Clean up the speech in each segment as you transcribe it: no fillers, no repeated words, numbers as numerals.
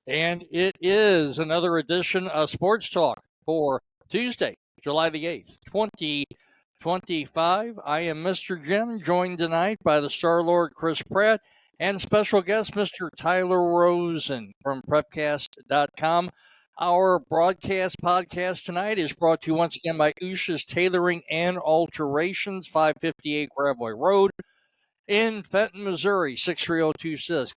And it is another edition of Sports Talk for Tuesday, July the 8th, 2025. I am Mr. Jim, joined tonight by the Starlord Chris Pratt and special guest Mr. Tyler Rosen from Prepcast.com. Our broadcast podcast tonight is brought to you once again by Usha's Tailoring and Alterations, 558 Gravois Road in Fenton, Missouri, 63026.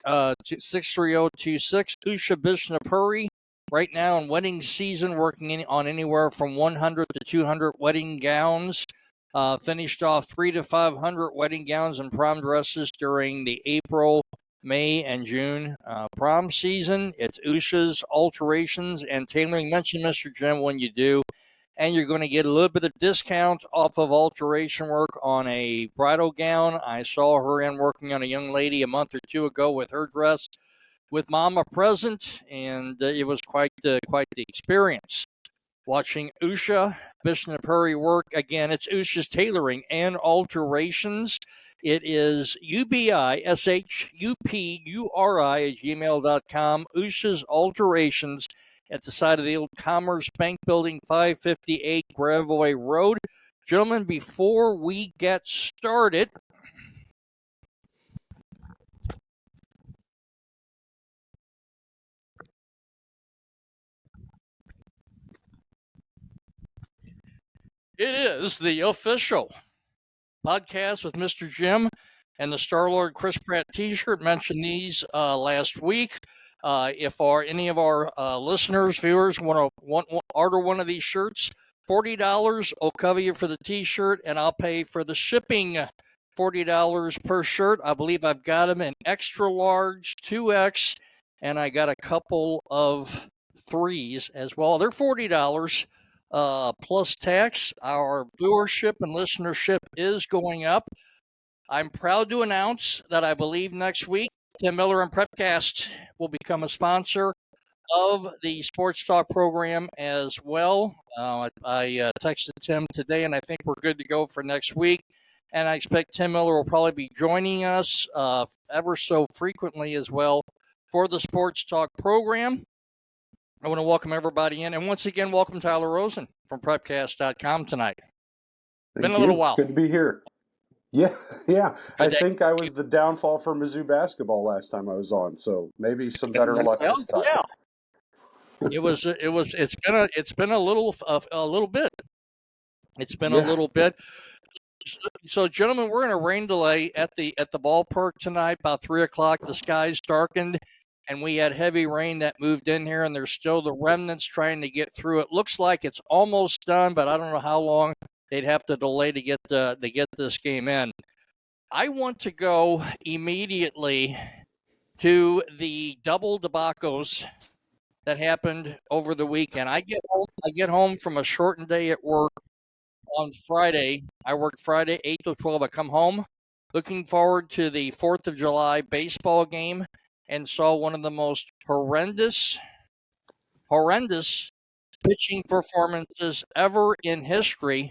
63026. Usha Bishnapuri, right now in wedding season, working on anywhere from 100 to 200 wedding gowns. Finished off 300 to 500 wedding gowns and prom dresses during the April, May, and June prom season. It's Usha's Alterations and Tailoring. Mention Mr. Jim when you do. And you're going to get a little bit of discount off of alteration work on a bridal gown. I saw her in working on a young lady a month or two ago with her dress with Mama present, and it was quite the experience. Watching Usha Bishnapuri work, again, it's Usha's Tailoring and Alterations. It is UBISHUPURI@gmail.com. Usha's Alterations at the side of the old Commerce Bank Building, 558 Gravois Road. Gentlemen, before we get started, it is the official podcast with Mr. Jim and the Starlord Chris Pratt t-shirt. Mentioned these last week. If any of our listeners, viewers want to order one of these shirts, $40 will cover you for the t-shirt, and I'll pay for the shipping, $40 per shirt. I believe I've got them in extra large, 2X, and I got a couple of 3s as well. They're $40 plus tax. Our viewership and listenership is going up. I'm proud to announce that I believe next week, Tim Miller and Prepcast will become a sponsor of the Sports Talk program as well. I texted Tim today, and I think we're good to go for next week. And I expect Tim Miller will probably be joining us ever so frequently as well for the Sports Talk program. I want to welcome everybody in. And once again, welcome Tyler Rosen from Prepcast.com tonight. Been a little while. Good to be here. Yeah. I think I was the downfall for Mizzou basketball last time I was on, so maybe some better luck this time. Yeah. It's been a little bit. It's been a little bit. So, gentlemen, we're in a rain delay at the ballpark tonight. About 3:00, the skies darkened, and we had heavy rain that moved in here, and there's still the remnants trying to get through. It looks like it's almost done, but I don't know how long they'd have to delay to get this game in. I want to go immediately to the double debacles that happened over the weekend. I get home from a shortened day at work on Friday. I worked Friday 8 to 12. I come home looking forward to the 4th of July baseball game and saw one of the most horrendous pitching performances ever in history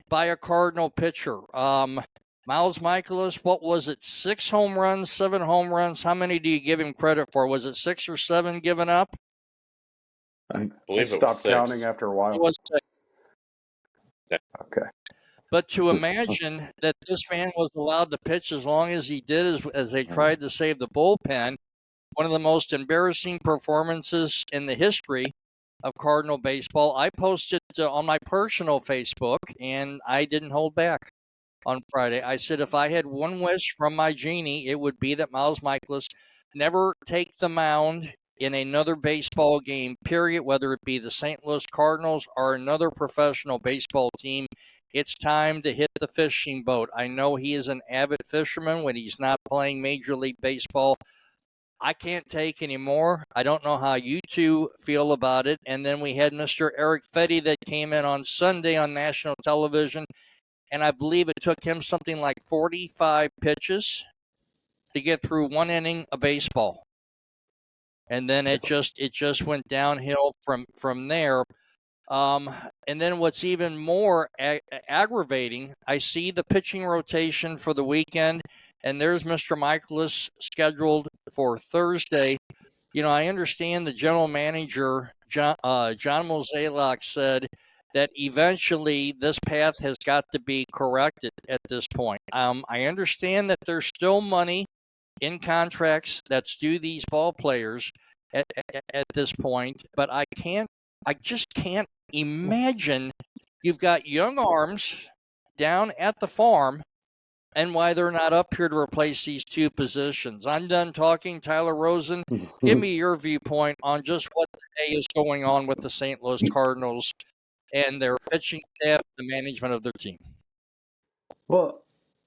by a Cardinal pitcher. Miles Michaelis, what was it? 6 home runs, 7 home runs. How many do you give him credit for? Was it 6 or 7 given up? I stopped counting after a while. It was 6. Okay. But to imagine that this man was allowed to pitch as long as he did as they tried to save the bullpen, one of the most embarrassing performances in the history of Cardinal baseball. I posted on my personal Facebook, and I didn't hold back on Friday. I said if I had one wish from my genie, it would be that Miles Michaelis never take the mound in another baseball game, period, whether it be the St. Louis Cardinals or another professional baseball team. It's time to hit the fishing boat. I know he is an avid fisherman when he's not playing Major League Baseball. I can't take any more. I don't know how you two feel about it. And then we had Mr. Eric Fetty that came in on Sunday on national television, and I believe it took him something like 45 pitches to get through one inning of baseball. And then it just went downhill from there. And then what's even more aggravating, I see the pitching rotation for the weekend, and there's Mr. Michaelis scheduled for Thursday. I understand the general manager, John Mozeliak, said that eventually this path has got to be corrected at this point. I understand that there's still money in contracts that's due these ball players at this point, but I just can't imagine you've got young arms down at the farm and why they're not up here to replace these two positions. I'm done talking. Tyler Rosen, give me your viewpoint on just what today is going on with the St. Louis Cardinals and their pitching staff, the management of their team. Well,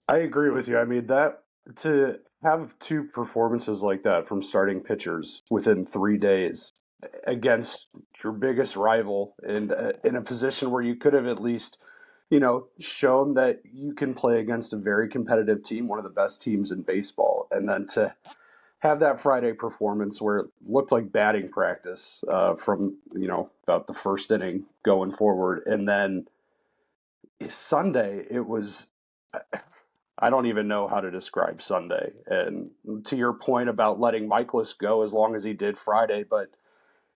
I agree with you. I mean, that to have two performances like that from starting pitchers within 3 days against your biggest rival and in a position where you could have at least, shown that you can play against a very competitive team, one of the best teams in baseball, and then to have that Friday performance where it looked like batting practice from about the first inning going forward, and then Sunday it was. I don't even know how to describe Sunday. And to your point about letting Michaelis go as long as he did Friday, but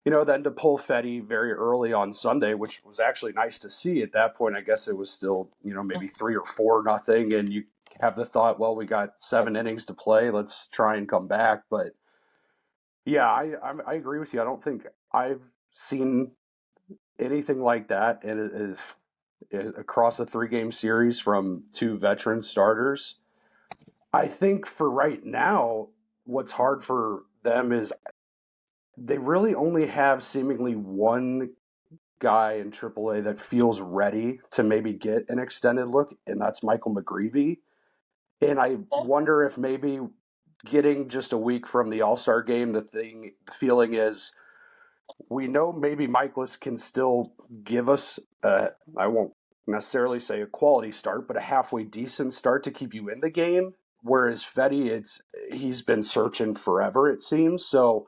then to pull Fetty very early on Sunday, which was actually nice to see. At that point, I guess it was still maybe 3 or 4-0, and you have the thought, well, we got 7 innings to play, let's try and come back. But yeah, I agree with you. I don't think I've seen anything like that across a 3-game series from two veteran starters. I think for right now, what's hard for them is they really only have seemingly one guy in AAA that feels ready to maybe get an extended look, and that's Michael McGreevy. And I wonder if maybe getting just a week from the All-Star game, the feeling is we know maybe Michaelis can still give us, I won't necessarily say a quality start, but a halfway decent start to keep you in the game. Whereas Fetty, he's been searching forever, it seems. So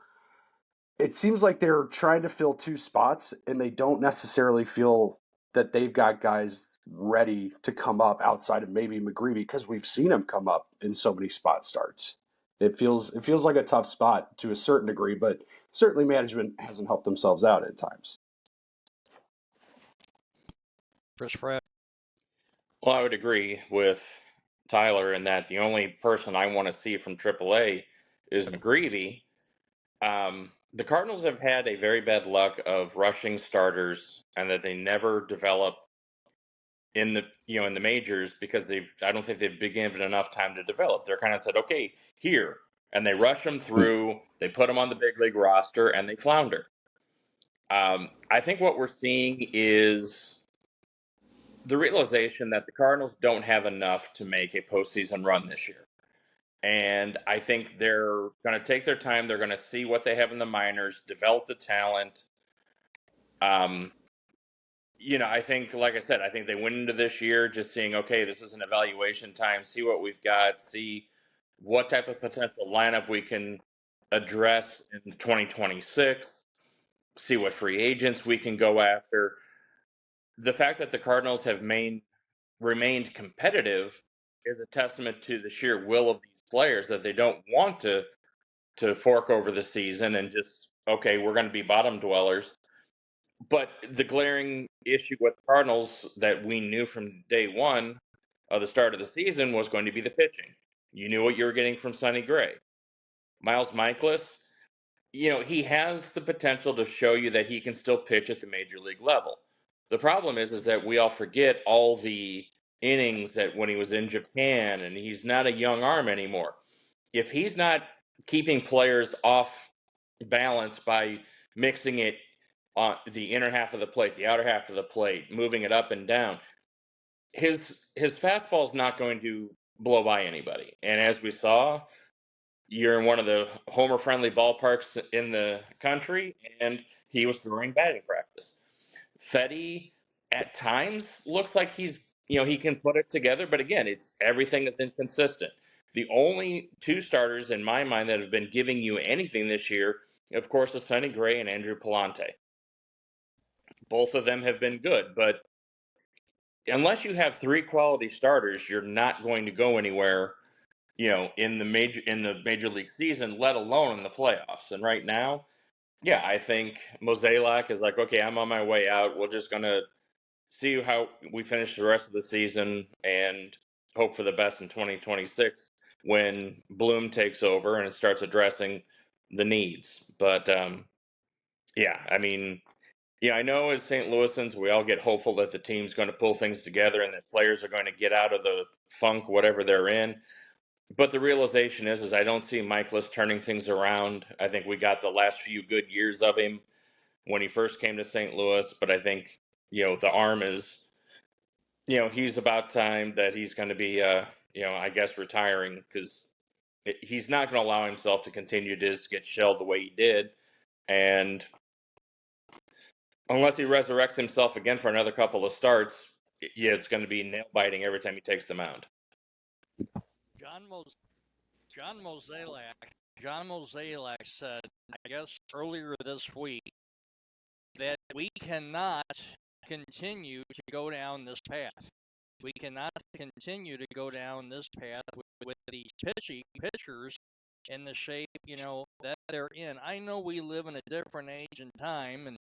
it seems like they're trying to fill two spots, and they don't necessarily feel that they've got guys ready to come up outside of maybe McGreevy, because we've seen him come up in so many spot starts. It feels like a tough spot to a certain degree, but certainly management hasn't helped themselves out at times. Chris Pratt. Well, I would agree with Tyler in that the only person I want to see from AAA is McGreevy. The Cardinals have had a very bad luck of rushing starters, and that they never develop in the majors because I don't think they've been given enough time to develop. They're kind of said, okay, here, and they rush them through. They put them on the big league roster, and they flounder. I think what we're seeing is the realization that the Cardinals don't have enough to make a postseason run this year. And I think they're going to take their time. They're going to see what they have in the minors, develop the talent. I think, like I said, I think they went into this year just seeing, okay, this is an evaluation time, see what we've got, see what type of potential lineup we can address in 2026, see what free agents we can go after. The fact that the Cardinals have remained competitive is a testament to the sheer will of these players, that they don't want to fork over the season and just, okay, we're going to be bottom dwellers. But the glaring issue with the Cardinals that we knew from day one of the start of the season was going to be the pitching. You knew what you were getting from Sonny Gray. Miles Michaelis, he has the potential to show you that he can still pitch at the major league level. The problem is that we all forget all the innings that when he was in Japan, and he's not a young arm anymore. If he's not keeping players off balance by mixing it on the inner half of the plate, the outer half of the plate, moving it up and down, his fastball is not going to blow by anybody. And as we saw, you're in one of the homer-friendly ballparks in the country, and he was throwing batting practice. Fetty, at times, looks like he can put it together, but again, everything is inconsistent. The only two starters in my mind that have been giving you anything this year, of course, is Sonny Gray and Andrew Palante. Both of them have been good, but unless you have three quality starters, you're not going to go anywhere in the major league season, let alone in the playoffs. And right now, yeah, I think Mozeliak is like, okay, I'm on my way out. We're just gonna see how we finish the rest of the season and hope for the best in 2026 when Bloom takes over and starts addressing the needs. But yeah, I mean, I know as St. Louisans, we all get hopeful that the team's going to pull things together and that players are going to get out of the funk, whatever they're in. But the realization is I don't see Michaelis turning things around. I think we got the last few good years of him when he first came to St. Louis, but I think the arm is, he's about time that he's going to be, I guess retiring because he's not going to allow himself to continue to just get shelled the way he did, and unless he resurrects himself again for another couple of starts, yeah, it's going to be nail biting every time he takes the mound. John Mozeliak said, I guess earlier this week, that we cannot continue to go down this path. We cannot continue to go down this path with these pitchers in the shape, that they're in. I know we live in a different age and time, and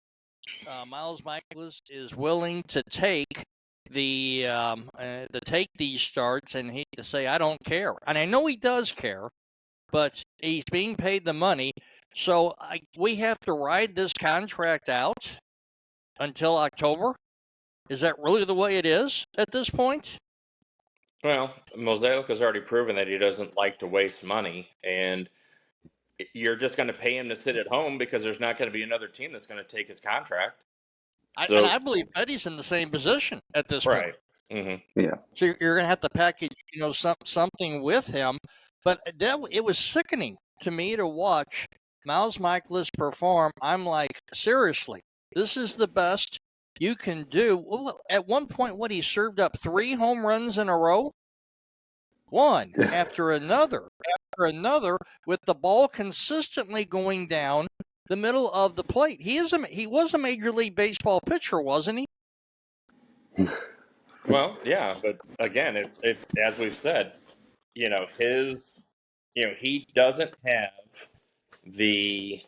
Miles Michaelis is willing to take take these starts, and he to say I don't care, and I know he does care, but he's being paid the money, so we have to ride this contract out until October. Is that really the way it is at this point? Well, Mosaic has already proven that he doesn't like to waste money, and you're just going to pay him to sit at home because there's not going to be another team that's going to take his contract. And I believe Eddie's in the same position at this right. point. Mm-hmm. Yeah. So you're going to have to package, something with him. But it was sickening to me to watch Miles Michaelis perform. I'm like, seriously, this is the best you can do. Well, at one point, he served up 3 home runs in a row? One after another, with the ball consistently going down the middle of the plate. He was a Major League Baseball pitcher, wasn't he? Well, yeah, but again, it's as we've said, he doesn't have the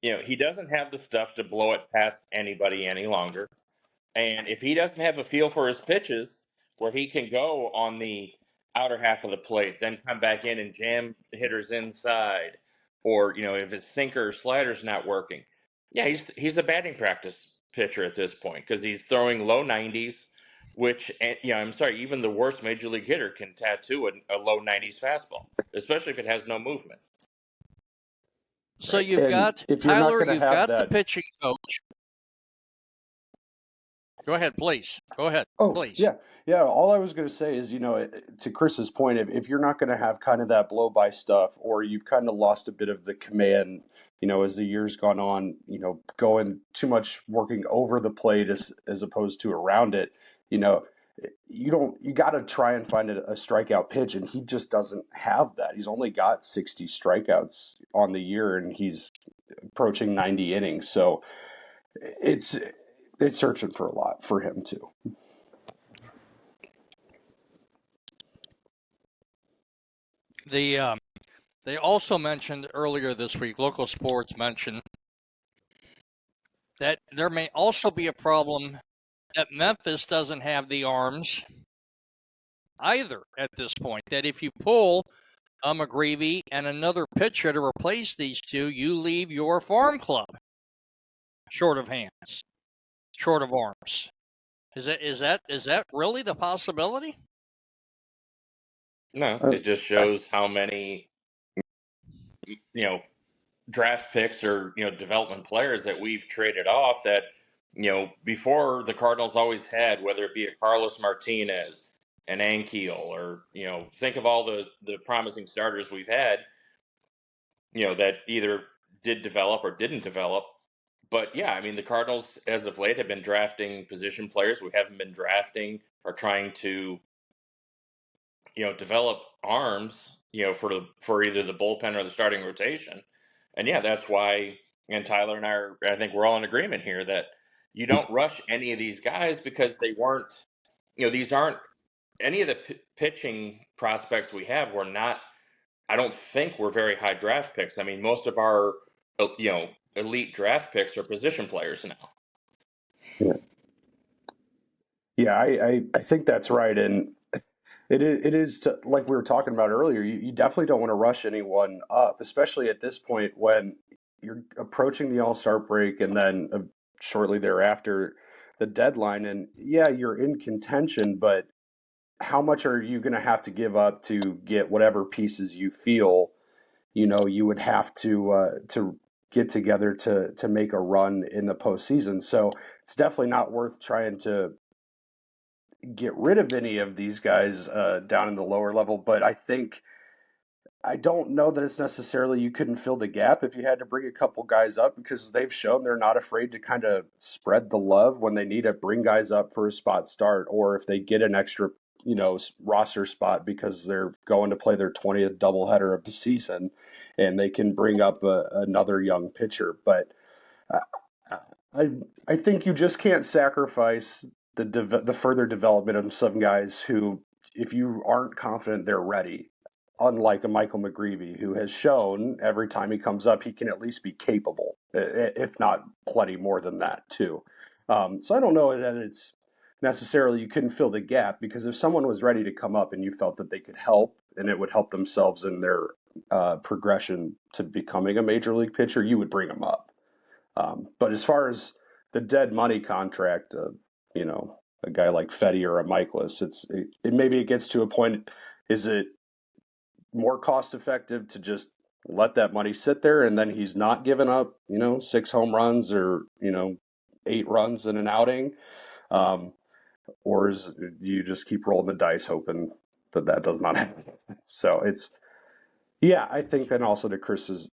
he doesn't have the stuff to blow it past anybody any longer. And if he doesn't have a feel for his pitches where he can go on the outer half of the plate, then come back in and jam hitters inside, or if his sinker or slider's not working, yeah, he's a batting practice pitcher at this point because he's throwing low 90s, which I'm sorry, even the worst major league hitter can tattoo a low 90s fastball, especially if it has no movement. So right. You've got Tyler, you've got the pitching coach. Go ahead, please. Go ahead, please. Yeah. All I was going to say is, to Chris's point, if you're not going to have kind of that blow-by stuff, or you've kind of lost a bit of the command, as the years gone on, going too much working over the plate as opposed to around it, you got to try and find a strikeout pitch, and he just doesn't have that. He's only got 60 strikeouts on the year, and he's approaching 90 innings. So it's searching for a lot for him too. They also mentioned earlier this week, local sports mentioned that there may also be a problem that Memphis doesn't have the arms either at this point. That if you pull McGreevy and another pitcher to replace these two, you leave your farm club short of hands, short of arms. Is that really the possibility? No, it just shows how many draft picks or development players that we've traded off that before the Cardinals always had, whether it be a Carlos Martinez, an Ankiel, or think of all the promising starters we've had that either did develop or didn't develop. But yeah, I mean, the Cardinals as of late have been drafting position players. We haven't been drafting or trying to develop arms for either the bullpen or the starting rotation. And yeah, that's why, and Tyler and I think we're all in agreement here that you don't rush any of these guys because they weren't, these aren't any of the pitching prospects we have were not. I don't think we're very high draft picks. I mean, most of our elite draft picks are position players now. Yeah, yeah, I think that's right, and it is like we were talking about earlier. You definitely don't want to rush anyone up, especially at this point when you're approaching the All-Star break, and then shortly thereafter the deadline. And yeah, you're in contention, but how much are you going to have to give up to get whatever pieces you feel you would have to get together to make a run in the postseason? So it's definitely not worth trying to get rid of any of these guys down in the lower level. But I don't know that it's necessarily you couldn't fill the gap if you had to bring a couple guys up, because they've shown they're not afraid to kind of spread the love when they need to bring guys up for a spot start, or if they get an extra roster spot because they're going to play their 20th doubleheader of the season, and they can bring up another young pitcher. But I I think you just can't sacrifice the further development of some guys who, if you aren't confident they're ready, unlike a Michael McGreevy, who has shown every time he comes up he can at least be capable, if not plenty more than that too. So I don't know that it's necessarily you couldn't fill the gap, because if someone was ready to come up and you felt that they could help and it would help themselves in their progression to becoming a major league pitcher, you would bring them up. But as far as the dead money contract of, a guy like Fetty or a Michaelis, maybe it gets to a point. Is it more cost effective to just let that money sit there and then he's not giving up, 6 home runs or, 8 runs in an outing? Or do you just keep rolling the dice hoping that does not happen? So yeah, I think, and also to Chris's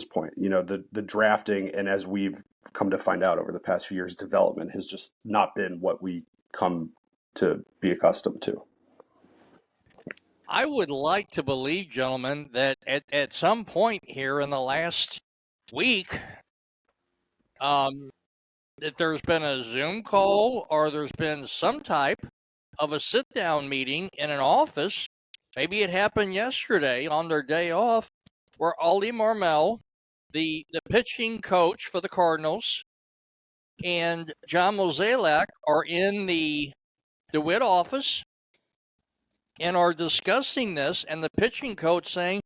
point, the drafting, and as we've come to find out over the past few years, development has just not been what we come to be accustomed to. I would like to believe, gentlemen, that at some point here in the last week, that there's been a Zoom call or there's been some type of a sit-down meeting in an office. Maybe it happened yesterday on their day off, where Ollie Marmel, the pitching coach for the Cardinals, and John Mozeliak are in the DeWitt office and are discussing this, and the pitching coach saying,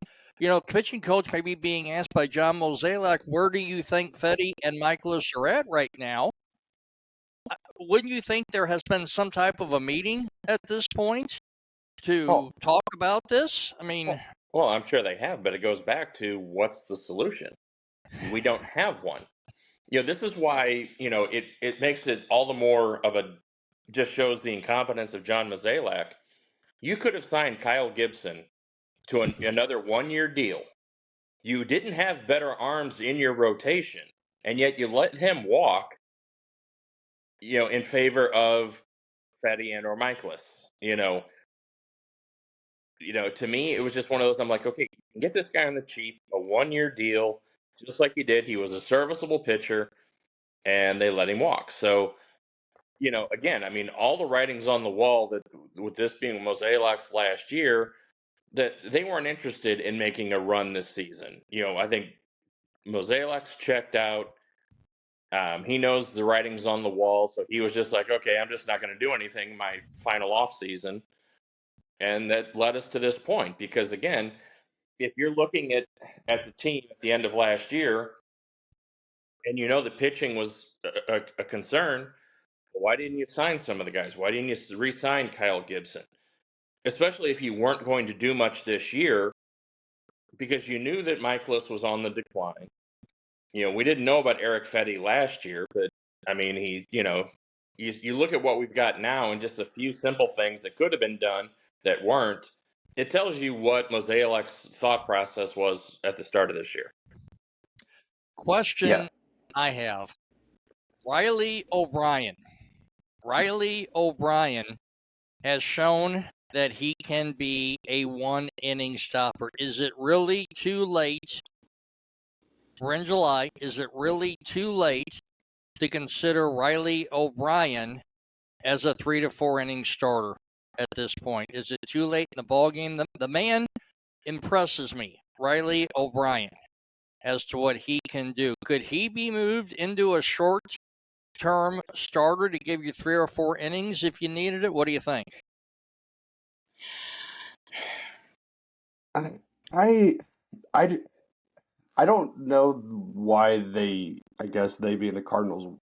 pitching coach may be being asked by John Mozeliak, where do you think Fetty and Michaelis are at right now? Wouldn't you think there has been some type of a meeting at this point to talk about this? I mean, well, I'm sure they have, but it goes back to what's the solution? We don't have one. This is why, it makes it all the more of just shows the incompetence of John Mozeliak. You could have signed Kyle Gibson to another 1-year deal. You didn't have better arms in your rotation, and yet you let him walk, in favor of Fetty and or Michaelis. To me, it was just one of those. I'm like, okay, you can get this guy on the cheap, a 1-year deal, just like you did. He was a serviceable pitcher, and they let him walk. So, again, I mean, all the writings on the wall that with this being Mozeliak's last year, that they weren't interested in making a run this season. I think Mozeliak's checked out. He knows the writings on the wall, so he was just like, okay, I'm just not going to do anything my final off season. And that led us to this point, because again, if you're looking at the team at the end of last year, and the pitching was a concern, why didn't you sign some of the guys? Why didn't you re-sign Kyle Gibson? Especially if you weren't going to do much this year, because you knew that Michaelis was on the decline. We didn't know about Eric Fetty last year, but I mean, you look at what we've got now, and just a few simple things that could have been done that weren't. It tells you what Mozeliak's thought process was at the start of this year. Question I have: Riley O'Brien. Riley O'Brien has shown that he can be a 1-inning stopper. Is it really too late? We're in July. Is it really too late to consider Riley O'Brien as a 3 to 4 inning starter? at this point? Is it too late in the ballgame? The man impresses me, Riley O'Brien, as to what he can do. Could he be moved into a short-term starter to give you 3 or 4 innings if you needed it? What do you think? I I don't know why I guess they being the Cardinals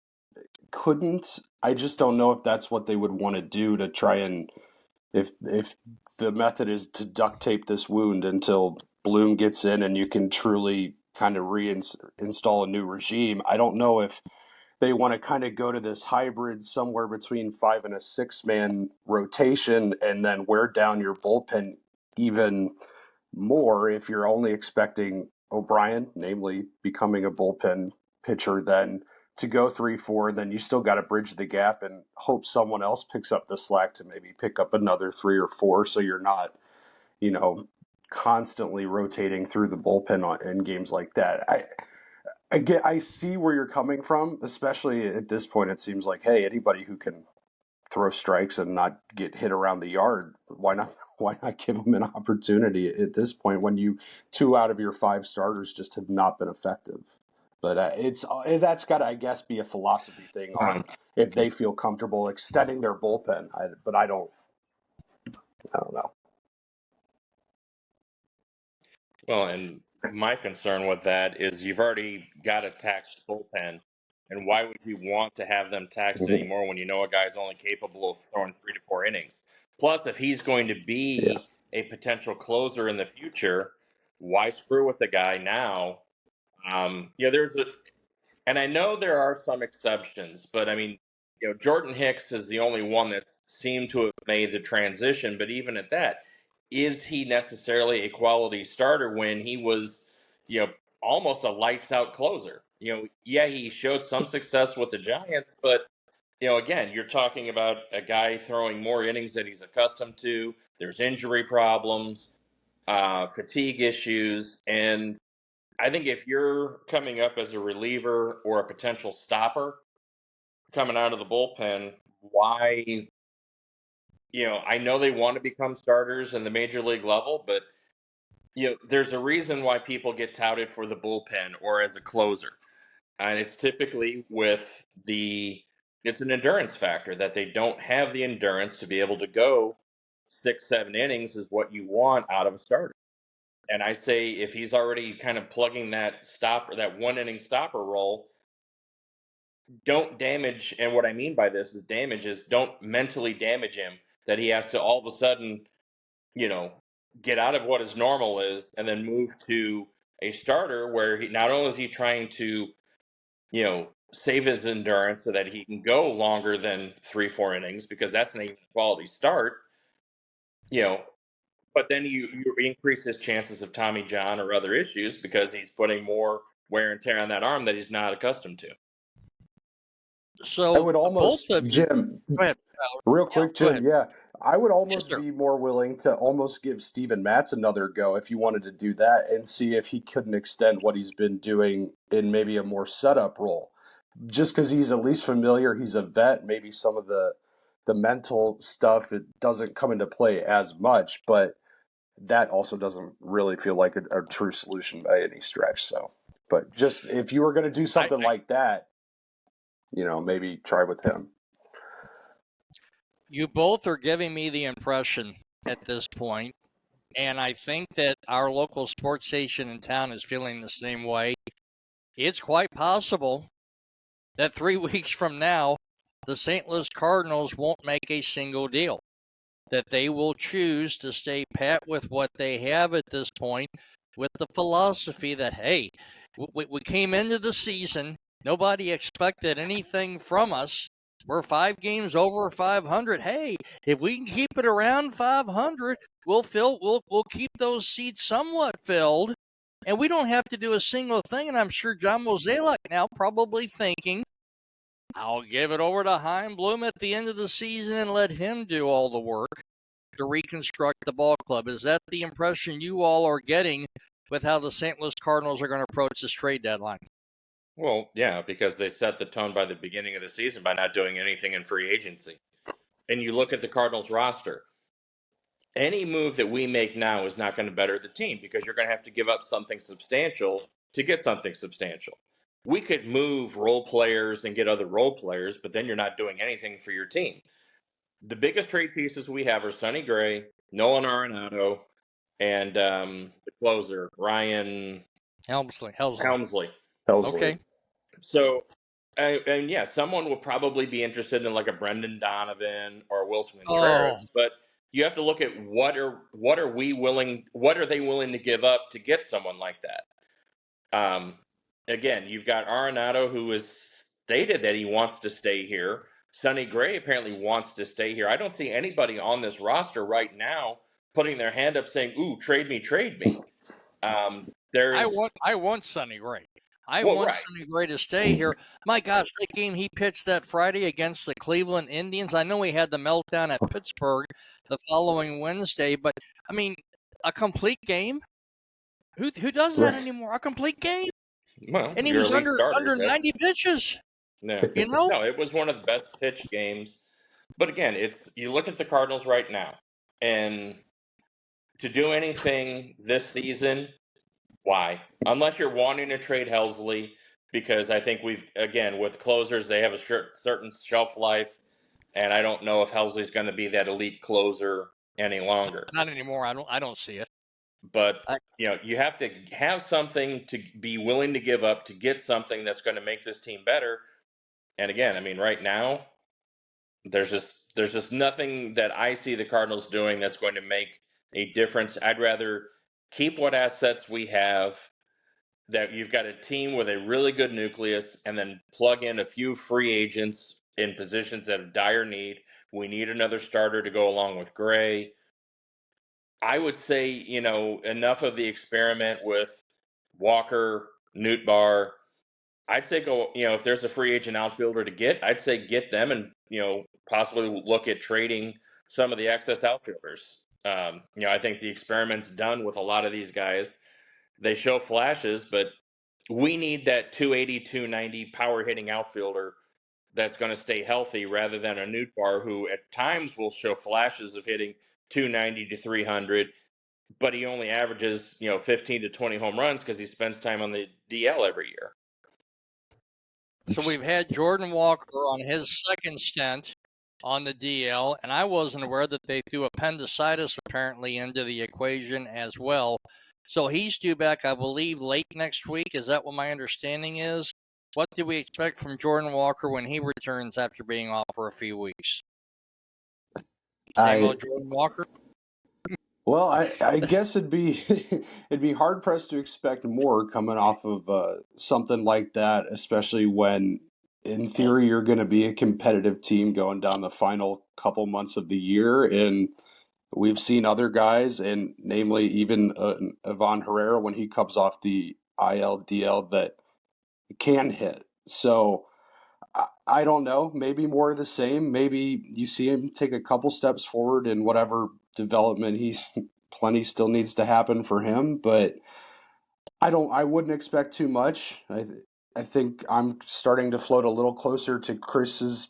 couldn't. I just don't know if that's what they would want to do to try and if the method is to duct tape this wound until Bloom gets in and you can truly kind of reinstall a new regime. I don't know if they want to kind of go to this hybrid somewhere between 5 and a 6-man rotation and then wear down your bullpen even more if you're only expecting O'Brien, namely becoming a bullpen pitcher, then to go 3-4, then you still got to bridge the gap and hope someone else picks up the slack to maybe pick up another 3 or 4 so you're not, constantly rotating through the bullpen in games like that. I see where you're coming from, especially at this point. It seems like, hey, anybody who can throw strikes and not get hit around the yard, why not? Why not give them an opportunity at this point when 2 out of your 5 starters just have not been effective? But that's got to, I guess, be a philosophy thing on if they feel comfortable extending their bullpen. But I don't know. Well, and my concern with that is you've already got a taxed bullpen, and why would you want to have them taxed anymore when you know a guy's only capable of throwing 3 to 4 innings? Plus, if he's going to be a potential closer in the future, why screw with the guy now? And I know there are some exceptions, but I mean, Jordan Hicks is the only one that seemed to have made the transition. But even at that, is he necessarily a quality starter when he was, almost a lights out closer? Yeah, he showed some success with the Giants, but again, you're talking about a guy throwing more innings than he's accustomed to. There's injury problems, fatigue issues, and I think if you're coming up as a reliever or a potential stopper coming out of the bullpen, why? I know they want to become starters in the major league level, but there's a reason why people get touted for the bullpen or as a closer, and it's typically it's an endurance factor that they don't have the endurance to be able to go 6, 7 innings is what you want out of a starter. And I say if he's already kind of plugging that stopper, that 1 inning stopper role, don't damage. And what I mean by this is don't mentally damage him that he has to all of a sudden, get out of what his normal is and then move to a starter where he not only is he trying to, save his endurance so that he can go longer than 3, 4 innings because that's an even quality start, but then you increase his chances of Tommy John or other issues because he's putting more wear and tear on that arm that he's not accustomed to. So I would almost, both of you, Jim, go ahead. real quick, Jim. Yeah, I would almost Yes, be more willing to almost give Steven Matz another go if you wanted to do that and see if he couldn't extend what he's been doing in maybe a more setup role. Just because he's at least familiar, he's a vet. Maybe some of the mental stuff it doesn't come into play as much, but that also doesn't really feel like a true solution by any stretch. So, but just if you were going to do something like that, maybe try with him. You both are giving me the impression at this point, and I think that our local sports station in town is feeling the same way. It's quite possible that 3 weeks from now, the St. Louis Cardinals won't make a single deal, that they will choose to stay pat with what they have at this point, with the philosophy that, hey, we came into the season, nobody expected anything from us. We're 5 games over 500. Hey, if we can keep it around 500, we'll keep those seats somewhat filled, and we don't have to do a single thing. And I'm sure John Mozeliak now probably thinking, I'll give it over to Chaim Bloom at the end of the season and let him do all the work to reconstruct the ball club. Is that the impression you all are getting with how the St. Louis Cardinals are going to approach this trade deadline? Well, yeah, because they set the tone by the beginning of the season by not doing anything in free agency. And you look at the Cardinals roster. any move that we make now is not going to better the team because you're going to have to give up something substantial to get something substantial. We could move role players and get other role players, but then you're not doing anything for your team. The biggest trade pieces we have are Sonny Gray, Nolan Arenado, and the closer, Ryan Helmsley. Helmsley. Helsley. Okay. So, and yeah, someone will probably be interested in like a Brendan Donovan or Wilson Contreras, but you have to look at what are they willing to give up to get someone like that. Again, you've got Arenado, who has stated that he wants to stay here. Sonny Gray apparently wants to stay here. I don't see anybody on this roster right now putting their hand up saying, "Ooh, trade me, trade me." I want Sonny Gray. I Well, want right. Sonny Gray to stay here. My gosh, that game he pitched that Friday against the Cleveland Indians. I know he had the meltdown at Pittsburgh the following Wednesday, but I mean, a complete game. Who does that Right. anymore? A complete game, Well, and he your was elite under starters. 90 pitches. No, You know, no, it was one of the best pitched games. But again, it's you look at the Cardinals right now, and to do anything this season, why? Unless you're wanting to trade Helsley, because I think again with closers they have a certain shelf life, and I don't know if Helsley's going to be that elite closer any longer. not anymore. I don't see it. But you have to have something to be willing to give up to get something that's going to make this team better. And again, I mean, right now, there's just nothing that I see the Cardinals doing that's going to make a difference. I'd rather keep what assets we have. That you've got a team with a really good nucleus, and then plug in a few free agents in positions that have dire need. We need another starter to go along with Gray. I would say, enough of the experiment with Walker, Nootbaar. I'd say go, if there's a free agent outfielder to get, I'd say get them and, possibly look at trading some of the excess outfielders. I think the experiment's done with a lot of these guys. They show flashes, but we need that 280, 290 power hitting outfielder that's going to stay healthy rather than a Nootbaar who at times will show flashes of hitting 290 to 300, but he only averages, 15 to 20 home runs because he spends time on the DL every year. So we've had Jordan Walker on his second stint on the DL, and I wasn't aware that they threw appendicitis apparently into the equation as well. So he's due back, I believe, late next week. Is that what my understanding is? What do we expect from Jordan Walker when he returns after being off for a few weeks? Same old Jordan Walker? Well, I guess it'd be it'd be hard pressed to expect more coming off of something like that, especially when, in theory, you're going to be a competitive team going down the final couple months of the year, and we've seen other guys, and namely even Ivan Herrera when he comes off the IL DL that can hit. So I don't know. Maybe more of the same. Maybe you see him take a couple steps forward in whatever development plenty still needs to happen for him, but I wouldn't expect too much. I think I'm starting to float a little closer to Chris's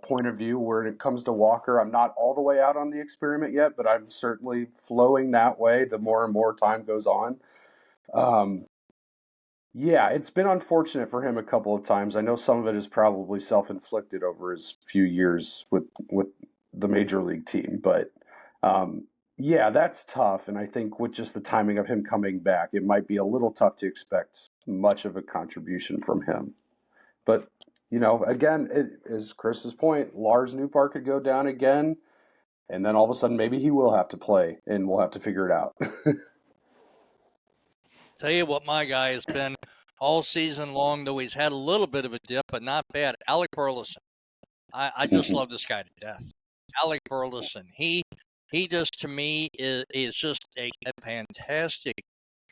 point of view where it comes to Walker. I'm not all the way out on the experiment yet, but I'm certainly flowing that way the more and more time goes on. Yeah, it's been unfortunate for him a couple of times. I know some of it is probably self-inflicted over his few years with the major league team, but yeah, that's tough. And I think with just the timing of him coming back, it might be a little tough to expect much of a contribution from him. But again, it is Chris's point. Lars Nootbaar could go down again, and then all of a sudden maybe he will have to play, and we'll have to figure it out. Tell you what my guy has been all season long, though he's had a little bit of a dip, but not bad. Alec Burleson. I just love this guy to death. Alec Burleson. He just, to me, is just a fantastic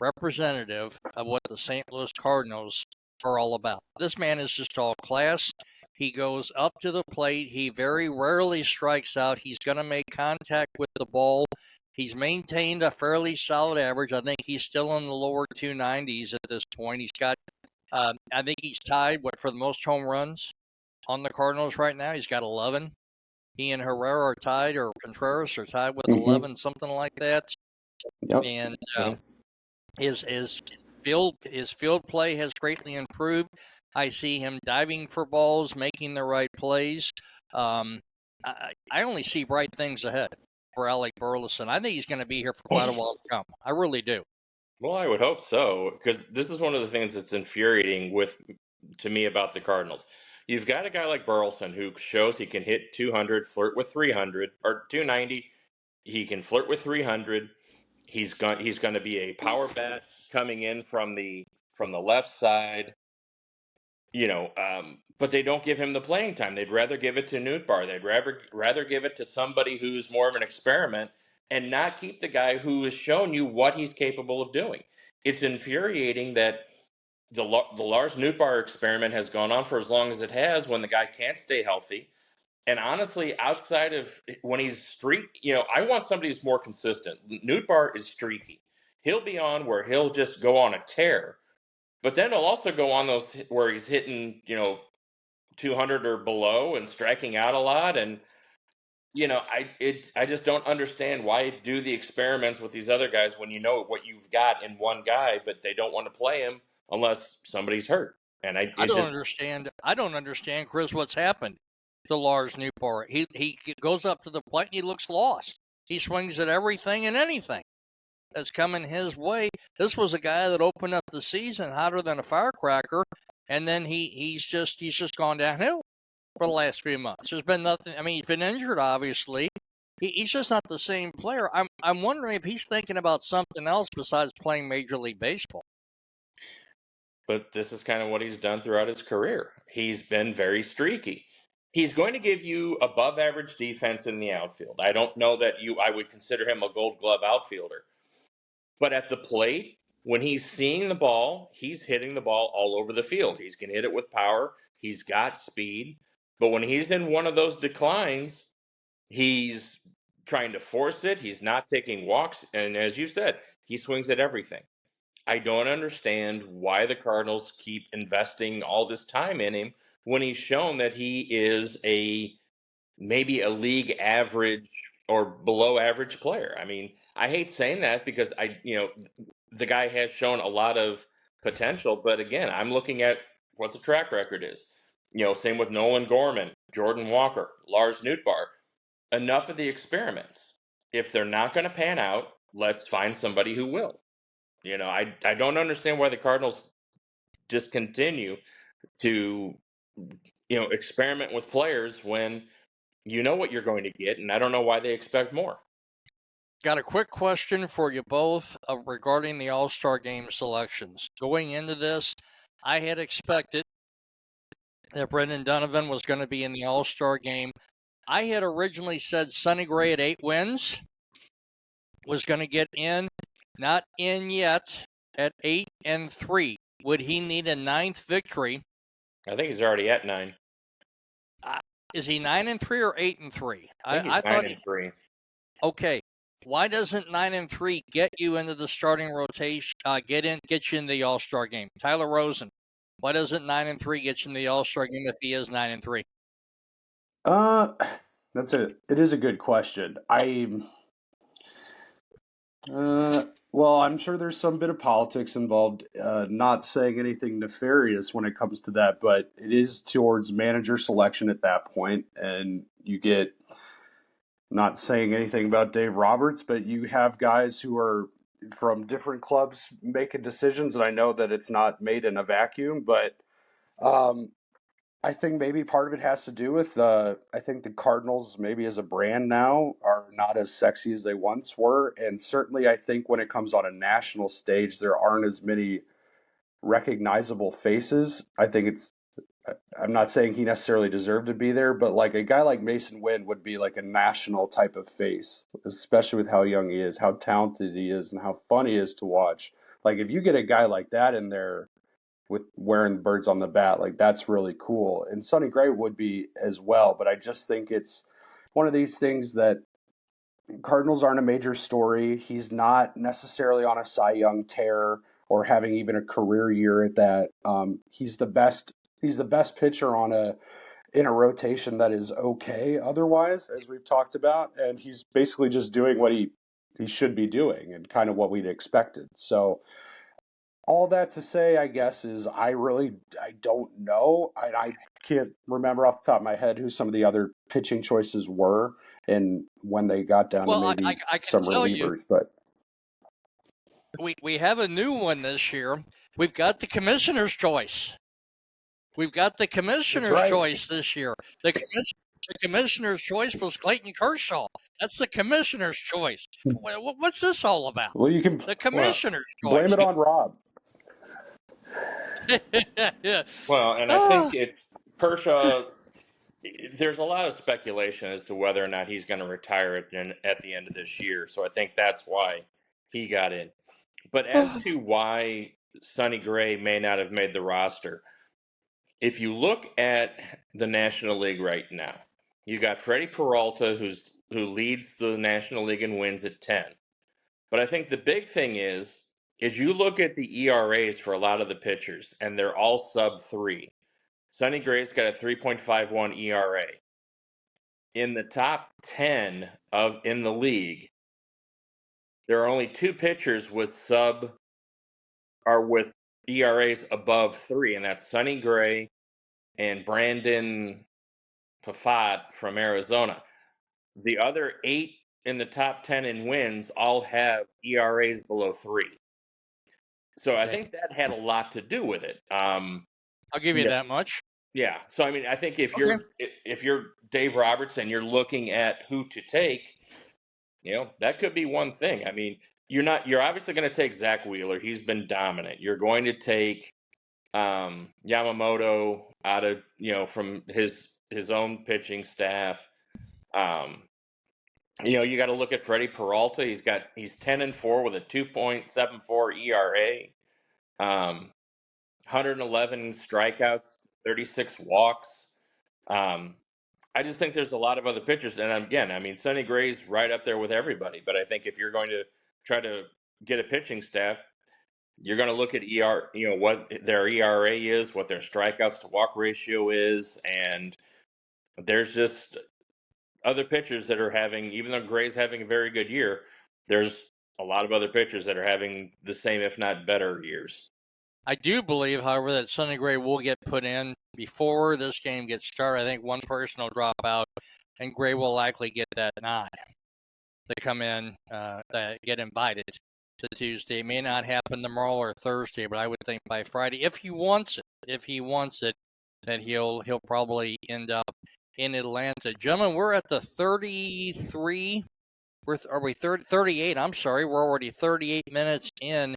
representative of what the St. Louis Cardinals are all about. This man is just all class. He goes up to the plate. He very rarely strikes out. He's going to make contact with the ball. He's maintained a fairly solid average. I think he's still in the lower 290s at this point. He's got, I think he's tied, for the most home runs on the Cardinals right now. He's got 11. He and Herrera are tied, or Contreras are tied with Mhm. 11, something like that. Yep. And Mhm. his field play has greatly improved. I see him diving for balls, making the right plays. I only see bright things ahead for Alec Burleson. I think he's going to be here for quite a while to come. I really do. Well, I would hope so, because this is one of the things that's infuriating to me about the Cardinals. You've got a guy like Burleson who shows he can hit 200, flirt with 300 or 290. He can flirt with 300. He's going to be a power bat coming in from the left side. But they don't give him the playing time. They'd rather give it to Nootbaar. They'd rather give it to somebody who's more of an experiment and not keep the guy who has shown you what he's capable of doing. It's infuriating that the Lars Nootbaar experiment has gone on for as long as it has when the guy can't stay healthy. And honestly, outside of when he's I want somebody who's more consistent. Nootbaar is streaky. He'll be on where he'll just go on a tear, but then he'll also go on those where he's hitting, 200 or below and striking out a lot. And I just don't understand why do the experiments with these other guys when you know what you've got in one guy, but they don't want to play him unless somebody's hurt. And I don't understand. I don't understand, Chris, what's happened to Lars Nootbaar. He goes up to the plate and he looks lost. He swings at everything and anything that's coming his way. This was a guy that opened up the season hotter than a firecracker, and then he's just gone downhill for the last few months. There's been nothing. I mean, he's been injured, obviously. He's just not the same player. I'm wondering if he's thinking about something else besides playing Major League Baseball. But this is kind of what he's done throughout his career. He's been very streaky. He's going to give you above average defense in the outfield. I don't know that I would consider him a gold glove outfielder. But at the plate, when he's seeing the ball, he's hitting the ball all over the field. He can hit it with power. He's got speed. But when he's in one of those declines, he's trying to force it. He's not taking walks. And as you said, he swings at everything. I don't understand why the Cardinals keep investing all this time in him when he's shown that he is maybe a league average or below average player. I mean, I hate saying that because the guy has shown a lot of potential, but again, I'm looking at what the track record is. Same with Nolan Gorman, Jordan Walker, Lars Nootbaar. Enough of the experiments. If they're not going to pan out, let's find somebody who will. I don't understand why the Cardinals just continue to, experiment with players when you know what you're going to get, and I don't know why they expect more. Got a quick question for you both regarding the All-Star Game selections. Going into this, I had expected that Brendan Donovan was going to be in the All-Star Game. I had originally said Sonny Gray at 8 wins was going to get in. Not in yet at 8-3. Would he need a 9th victory? I think he's already at 9. Is he 9-3 or 8-3? I think he's 9-3. Okay. Why doesn't 9-3 get you into the starting rotation? Get you in the All-Star game. Tyler Rosen. Why doesn't 9-3 get you in the All-Star game if he is 9-3? It is a good question. Well, I'm sure there's some bit of politics involved, not saying anything nefarious when it comes to that, but it is towards manager selection at that point, and you get, not saying anything about Dave Roberts, but you have guys who are from different clubs making decisions, and I know that it's not made in a vacuum, but I think maybe part of it has to do with I think the Cardinals, maybe as a brand now, are not as sexy as they once were. And certainly I think when it comes on a national stage, there aren't as many recognizable faces. I'm not saying he necessarily deserved to be there, but like a guy like Mason Wynn would be like a national type of face, especially with how young he is, how talented he is, and how fun he is to watch. Like if you get a guy like that in there, with wearing birds on the bat, like that's really cool. And Sonny Gray would be as well, but I just think it's one of these things that Cardinals aren't a major story. He's not necessarily on a Cy Young tear or having even a career year at that. He's the best pitcher on in a rotation that is okay otherwise, as we've talked about, and he's basically just doing what he should be doing and kind of what we'd expected. So all that to say, I guess, is I don't know. I can't remember off the top of my head who some of the other pitching choices were and when they got down to Well, maybe I can some tell you, relievers, but we have a new one this year. We've got the commissioner's choice. We've got the that's commissioner's right. choice this year. The commissioner's choice was Clayton Kershaw. That's the commissioner's choice. What's this all about? Well, you can The commissioner's blame choice. it on Rob. Yeah. Well, and I think Kershaw. There's a lot of speculation as to whether or not he's going to retire at the end of this year. So I think that's why he got in. But as to why Sonny Gray may not have made the roster, if you look at the National League right now, you got Freddie Peralta, who leads the National League in wins at 10. But I think the big thing is you look at the ERAs for a lot of the pitchers, and they're all sub 3. Sonny Gray's got a 3.51 ERA. In the top 10 in the league, there are only 2 pitchers with ERAs above 3, and that's Sonny Gray and Brandon Pafat from Arizona. The other 8 in the top 10 in wins all have ERAs below 3. So I Okay. think that had a lot to do with it. I'll give you Yeah. that much. Yeah. So I mean, I think if Okay. you're Dave Roberts and you're looking at who to take, that could be one thing. I mean, you're obviously going to take Zach Wheeler. He's been dominant. You're going to take Yamamoto out of from his own pitching staff. You got to look at Freddie Peralta. He's 10-4 with a 2.74 ERA, 111 strikeouts, 36 walks. I just think there's a lot of other pitchers, and again, I mean, Sonny Gray's right up there with everybody. But I think if you're going to try to get a pitching staff, you're going to look at what their ERA is, what their strikeouts to walk ratio is, and there's just other pitchers that are having, even though Gray's having a very good year, there's a lot of other pitchers that are having the same, if not better, years. I do believe, however, that Sonny Gray will get put in before this game gets started. I think one person will drop out, and Gray will likely get that nod to come in, get invited to Tuesday. It may not happen tomorrow or Thursday, but I would think by Friday, if he wants it, then he'll probably end up in Atlanta. Gentlemen, we're at the 33. Are we 38? I'm sorry, we're already 38 minutes in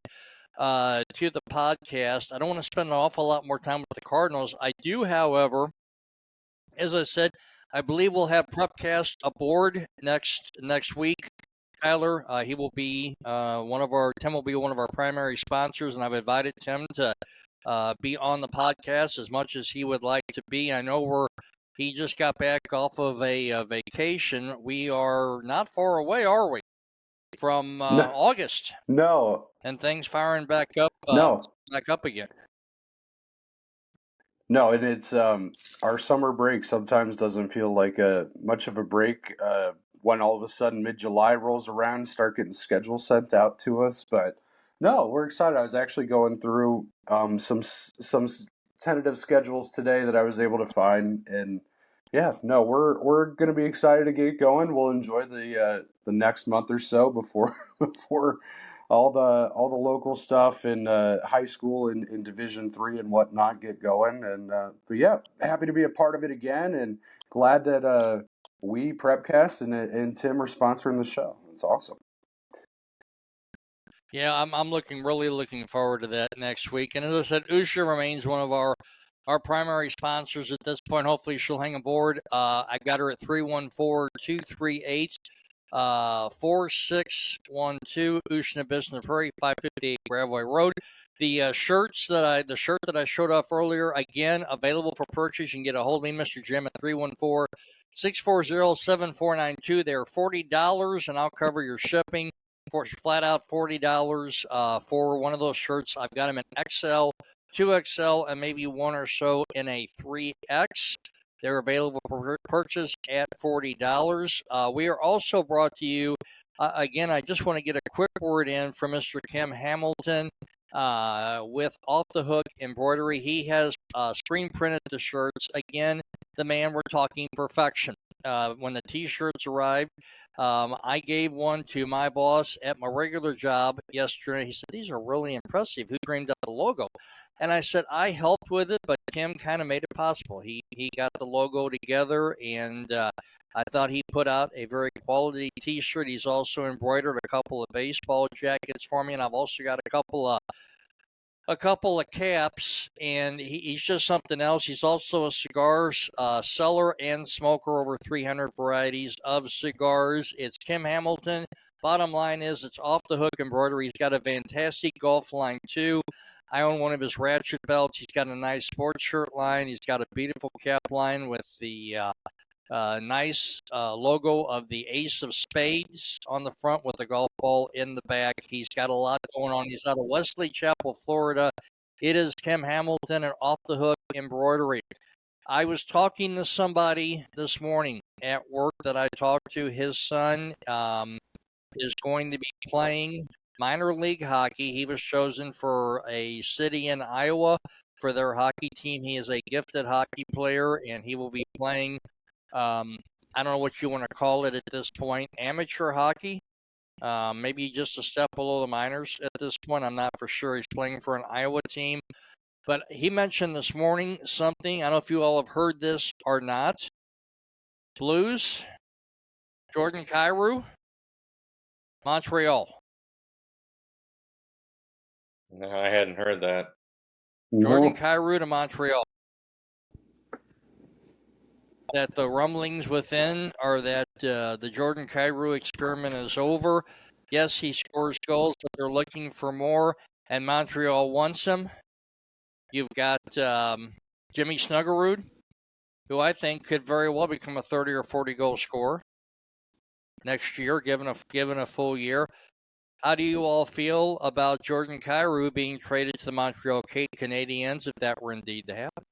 to the podcast. I don't want to spend an awful lot more time with the Cardinals. I do, however, as I said, I believe we'll have Prepcast aboard next week. Tyler, he will be Tim will be one of our primary sponsors, and I've invited Tim to be on the podcast as much as he would like to be. I know he just got back off of a vacation. We are not far away, are we, from August? No. And things firing back up. No. Back up again. No, and it's our summer break sometimes doesn't feel like much of a break when all of a sudden mid-July rolls around and start getting schedules sent out to us. But no, we're excited. I was actually going through some tentative schedules today that I was able to find, and yeah, no, we're going to be excited to get going. We'll enjoy the next month or so before all the local stuff in high school in Division III and whatnot get going. And but yeah, happy to be a part of it again, and glad that we Prepcast and Tim are sponsoring the show. It's awesome. Yeah, I'm really looking forward to that next week. And as I said, Usha remains one of our primary sponsors at this point. Hopefully she'll hang aboard. I got her at 314-238 4612 Ushna Business Prairie, 558 Gravoy Road. The shirt that I showed off earlier, again, available for purchase. You can get a hold of me, Mr. Jim, at 314-640-7492. They're $40, and I'll cover your shipping. For flat out $40 for one of those shirts. I've got them in XL, 2XL, and maybe one or so in a 3X. They're available for purchase at $40. We are also brought to you, again, I just want to get a quick word in from Mr. Kim Hamilton with Off the Hook Embroidery. He has screen printed the shirts. Again, the man we're talking perfection. When the T-shirts arrived, I gave one to my boss at my regular job yesterday. He said, "These are really impressive. Who dreamed up the logo?" And I said, "I helped with it, but Kim kind of made it possible. He got the logo together, and I thought he put out a very quality T-shirt. He's also embroidered a couple of baseball jackets for me, and I've also got a couple of caps, and he's just something else. He's also a cigars seller and smoker, over 300 varieties of cigars. It's Kim Hamilton. Bottom line is, it's Off the Hook Embroidery. He's got a fantastic golf line, too. I own one of his ratchet belts. He's got a nice sports shirt line. He's got a beautiful cap line with the nice logo of the Ace of Spades on the front with the golf ball in the back. He's got a lot going on. He's out of Wesley Chapel, Florida. It is Kim Hamilton and Off the Hook Embroidery. I was talking to somebody this morning at work that I talked to. His son is going to be playing minor league hockey. He was chosen for a city in Iowa for their hockey team. He is a gifted hockey player, and he will be playing I don't know what you want to call it at this point, amateur hockey, maybe just a step below the minors at this point. I'm not for sure. He's playing for an Iowa team. But he mentioned this morning something. I don't know if you all have heard this or not. Blues, Jordan Kyrou, Montreal. No, I hadn't heard that. Jordan No. Kyrou to Montreal. That the rumblings within are that the Jordan Kyrou experiment is over. Yes, he scores goals, but they're looking for more, and Montreal wants him. You've got Jimmy Snuggerud, who I think could very well become a 30 or 40 goal scorer next year, given a full year. How do you all feel about Jordan Kyrou being traded to the Montreal Canadiens if that were indeed to happen?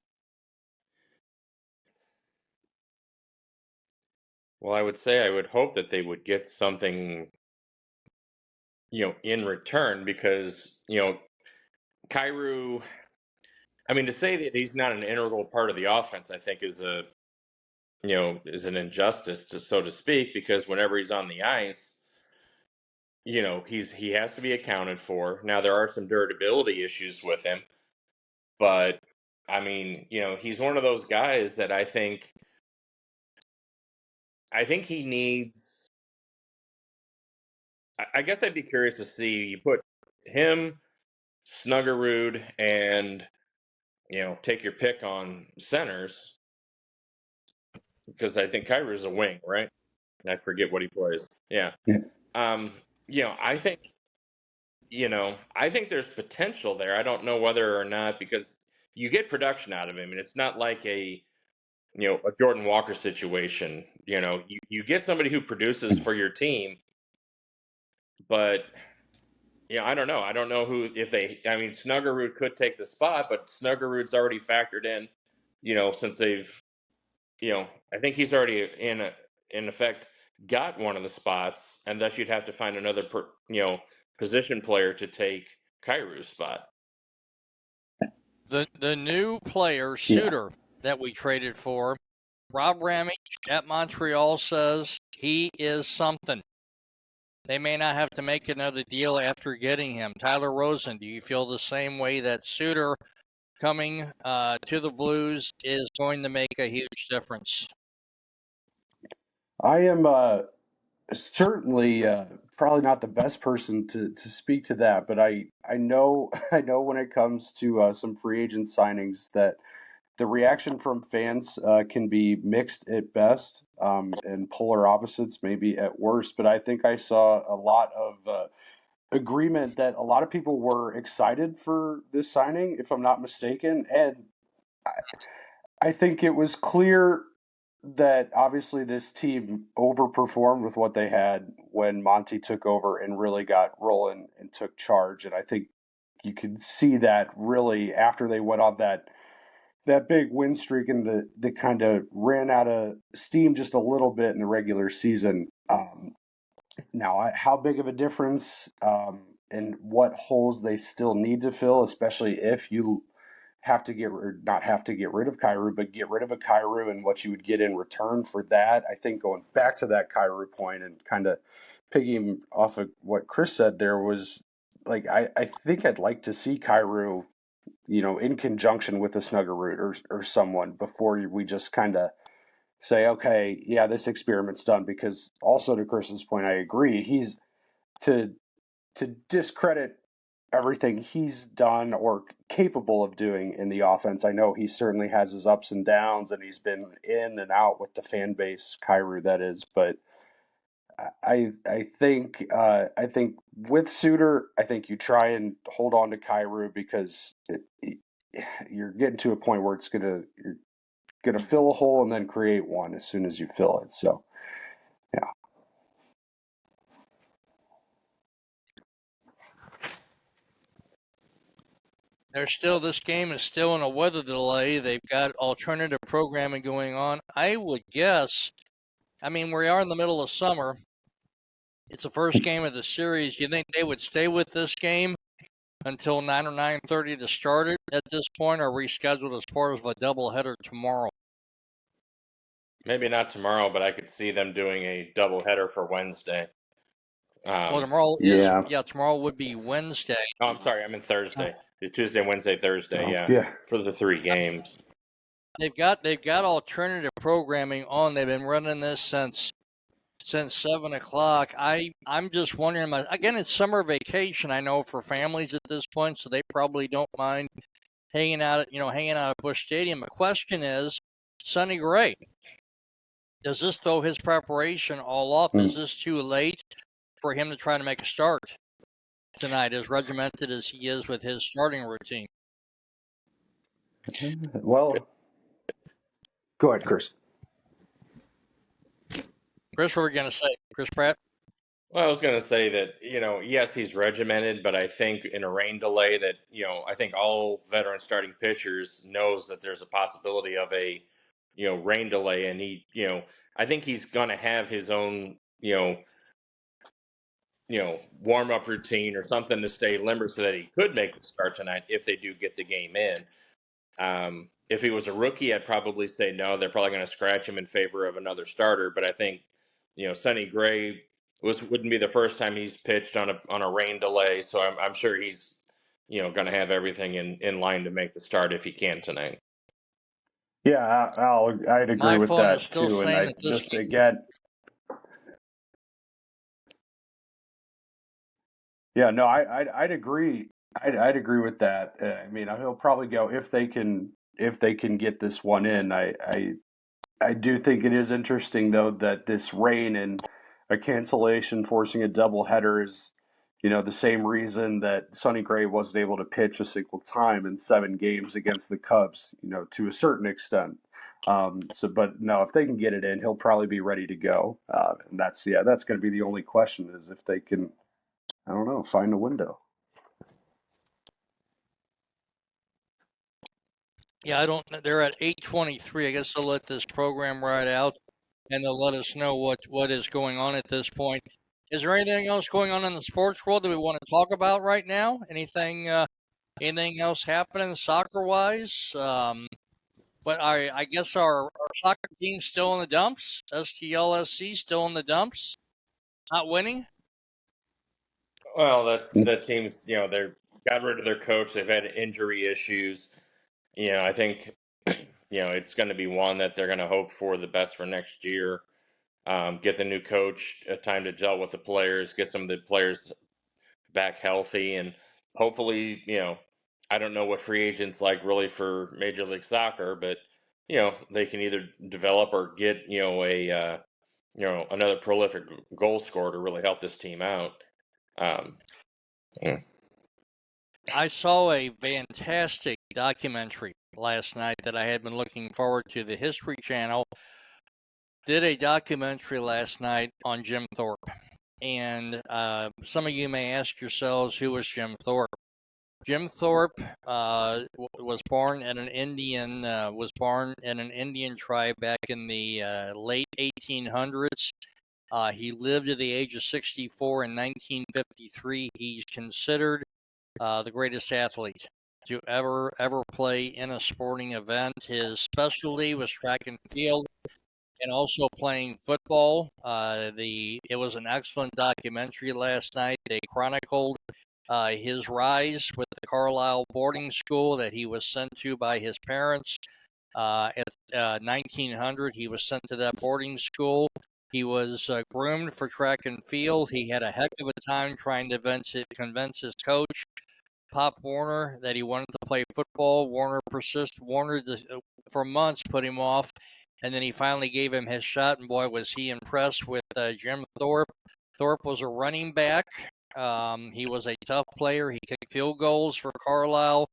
Well, I would hope that they would get something, in return, because, Kyrou, I mean, to say that he's not an integral part of the offense, I think is an injustice, so to speak, because whenever he's on the ice, he has to be accounted for. Now, there are some durability issues with him, but I mean, he's one of those guys that I think he needs. I guess I'd be curious to see you put him, Snuggerud, and take your pick on centers, because I think Kyra's a wing, right? I forget what he plays. Yeah. Yeah. Um, I think there's potential there. I don't know whether or not, because you get production out of him, and it's not like a Jordan Walker situation. You get somebody who produces for your team, but I don't know. I don't know I mean, Snuggerud could take the spot, but Snuggerud's already factored in, since they've, I think he's already in effect got one of the spots, and thus you'd have to find another, position player to take Kairou's spot. The new player, Suter, that we traded for, Rob Ramage at Montreal says he is something. They may not have to make another deal after getting him. Tyler Rosen, do you feel the same way that Suter coming to the Blues is going to make a huge difference? I am certainly probably not the best person to speak to that, but I know I know when it comes to some free agent signings that the reaction from fans can be mixed at best, and polar opposites maybe at worst. But I think I saw a lot of agreement that a lot of people were excited for this signing, if I'm not mistaken, and I think it was clear that obviously this team overperformed with what they had when Monty took over and really got rolling and took charge. And I think you could see that really after they went on that that big win streak and the kind of ran out of steam just a little bit in the regular season. Now, how big of a difference and what holes they still need to fill, especially if you have to not have to get rid of Kyrou, but get rid of a Kyrou and what you would get in return for that. I think going back to that Kyrou point and kind of picking off of what Chris said there was like, I think I'd like to see Kyrou, in conjunction with a Snuggerud or someone before we just kind of say, okay, yeah, this experiment's done. Because also to Chris's point, I agree. He's to discredit everything he's done or capable of doing in the offense. I know he certainly has his ups and downs, and he's been in and out with the fan base, Kyrou that is. But I think with Suter, I think you try and hold on to Kyrou because you're getting to a point where you're gonna fill a hole and then create one as soon as you fill it. So yeah. This game is still in a weather delay. They've got alternative programming going on. I would guess, we are in the middle of summer. It's the first game of the series. You think they would stay with this game until 9 or 9:30 to start it at this point, or rescheduled as part of a doubleheader tomorrow? Maybe not tomorrow, but I could see them doing a doubleheader for Wednesday. Well, tomorrow would be Wednesday. Oh, I'm sorry, I mean Thursday. Tuesday, Wednesday, Thursday. Yeah. For the 3 games. They've got alternative programming on. They've been running this since 7 o'clock. I'm just wondering. Again, it's summer vacation. I know for families at this point, so they probably don't mind hanging out at Busch Stadium. The question is, Sonny Gray. Does this throw his preparation all off? Is this too late for him to try to make a start tonight, as regimented as he is with his starting routine? Well, go ahead, Chris. Chris, what were you going to say? Chris Pratt? Well, I was going to say that, yes, he's regimented, but I think in a rain delay that, I think all veteran starting pitchers knows that there's a possibility of a, rain delay. And I think he's going to have his own, warm up routine or something to stay limber so that he could make the start tonight if they do get the game in. If he was a rookie, I'd probably say no. They're probably going to scratch him in favor of another starter. But I think, Sonny Gray wouldn't be the first time he's pitched on a rain delay. So I'm sure he's, going to have everything in line to make the start if he can tonight. Yeah, I'd agree with that too. And I just again, yeah, no, I'd agree. I'd agree with that. He'll probably go if they can get this one in. I do think it is interesting though that this rain and a cancellation forcing a doubleheader is, the same reason that Sonny Gray wasn't able to pitch a single time in 7 games against the Cubs, to a certain extent. But no, if they can get it in, he'll probably be ready to go. And that's going to be the only question is if they can, I don't know, find a window. Yeah, they're at 8:23. I guess they'll let this program ride out, and they'll let us know what is going on at this point. Is there anything else going on in the sports world that we want to talk about right now? Anything else happening soccer-wise? But I guess our soccer team's still in the dumps. STLSC still in the dumps, not winning. Well, that team's, they got rid of their coach. They've had injury issues. I think, it's going to be one that they're going to hope for the best for next year. Get the new coach time to gel with the players, get some of the players back healthy, and hopefully, I don't know what free agents like really for Major League Soccer, but they can either develop or get another prolific goal scorer to really help this team out. Yeah. I saw a fantastic documentary last night that I had been looking forward to. The History Channel did a documentary last night on Jim Thorpe. And some of you may ask yourselves, who was Jim Thorpe? Jim Thorpe was born in an Indian tribe back in the late 1800s. He lived to the age of 64 in 1953. He's considered the greatest athlete to ever play in a sporting event. His specialty was track and field, and also playing football. It was an excellent documentary last night. They chronicled his rise with the Carlisle boarding school that he was sent to by his parents. At 1900, he was sent to that boarding school. He was groomed for track and field. He had a heck of a time trying to convince his coach, Pop Warner, that he wanted to play football. Warner persisted. Warner, for months, put him off, and then he finally gave him his shot, and boy, was he impressed with Jim Thorpe. Thorpe was a running back. He was a tough player. He kicked field goals for Carlisle.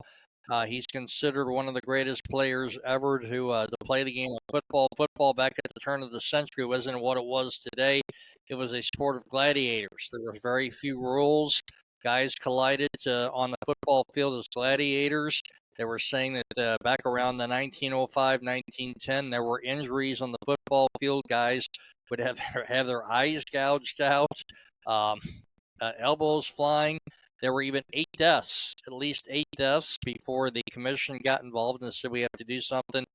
He's considered one of the greatest players ever to play the game of football. Football back at the turn of the century wasn't what it was today. It was a sport of gladiators. There were very few rules. Guys collided on the football field as gladiators. They were saying that back around the 1905, 1910, there were injuries on the football field. Guys would have their eyes gouged out, elbows flying. There were even at least 8 deaths, before the commission got involved and said we have to do something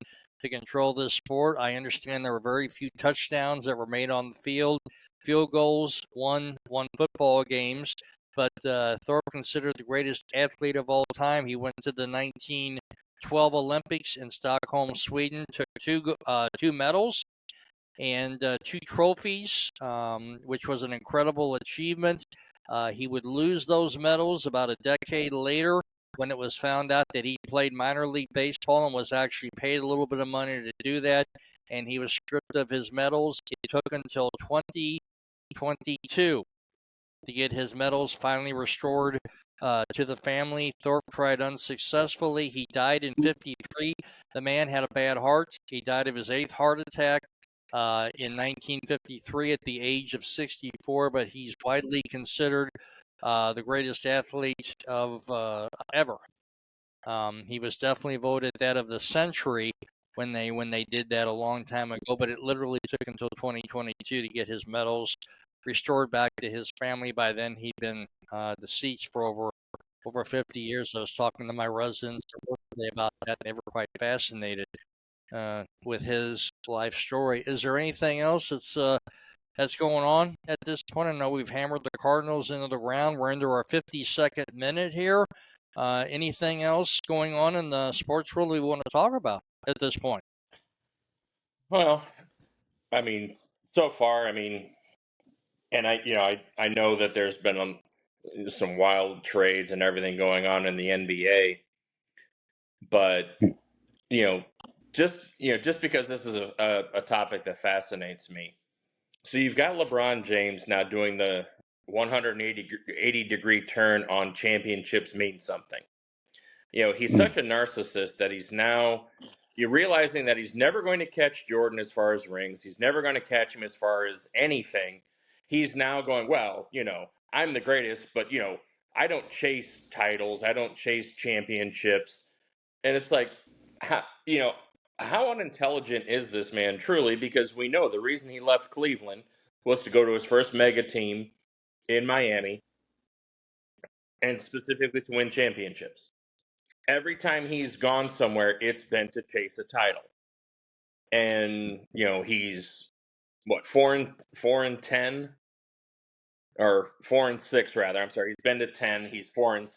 to control this sport. I understand there were very few touchdowns that were made on the field. Field goals won football games. But Thorpe considered the greatest athlete of all time. He went to the 1912 Olympics in Stockholm, Sweden, took two medals and 2 trophies, which was an incredible achievement. He would lose those medals about a decade later when it was found out that he played minor league baseball and was actually paid a little bit of money to do that, and he was stripped of his medals. It took until 2022 to get his medals finally restored to the family. Thorpe tried unsuccessfully. He died in 1953. The man had a bad heart. He died of his 8th heart attack in 1953 at the age of 64, but he's widely considered the greatest athlete of ever. He was definitely voted that of the century when they did that a long time ago, but it literally took until 2022 to get his medals restored back to his family. By then, he'd been deceased for over 50 years. I was talking to my residents today about that. They were quite fascinated with his life story. Is there anything else that's going on at this point? I know we've hammered the Cardinals into the ground. We're into our 52nd minute here. Anything else going on in the sports world we want to talk about at this point? Well, I mean, so far, and I know that there's been some wild trades and everything going on in the NBA, but just because this is a topic that fascinates me. So you've got LeBron James now doing the 180-degree turn on championships means something. He's such a narcissist that you're realizing that he's never going to catch Jordan as far as rings. He's never going to catch him as far as anything. He's now going, well, I'm the greatest, but, I don't chase titles. I don't chase championships. And it's like, how unintelligent is this man truly? Because we know the reason he left Cleveland was to go to his first mega team in Miami and specifically to win championships. Every time he's gone somewhere, it's been to chase a title. And, he's what, 4-10 or 4-6 rather. I'm sorry. He's been to 10. He's 4-6.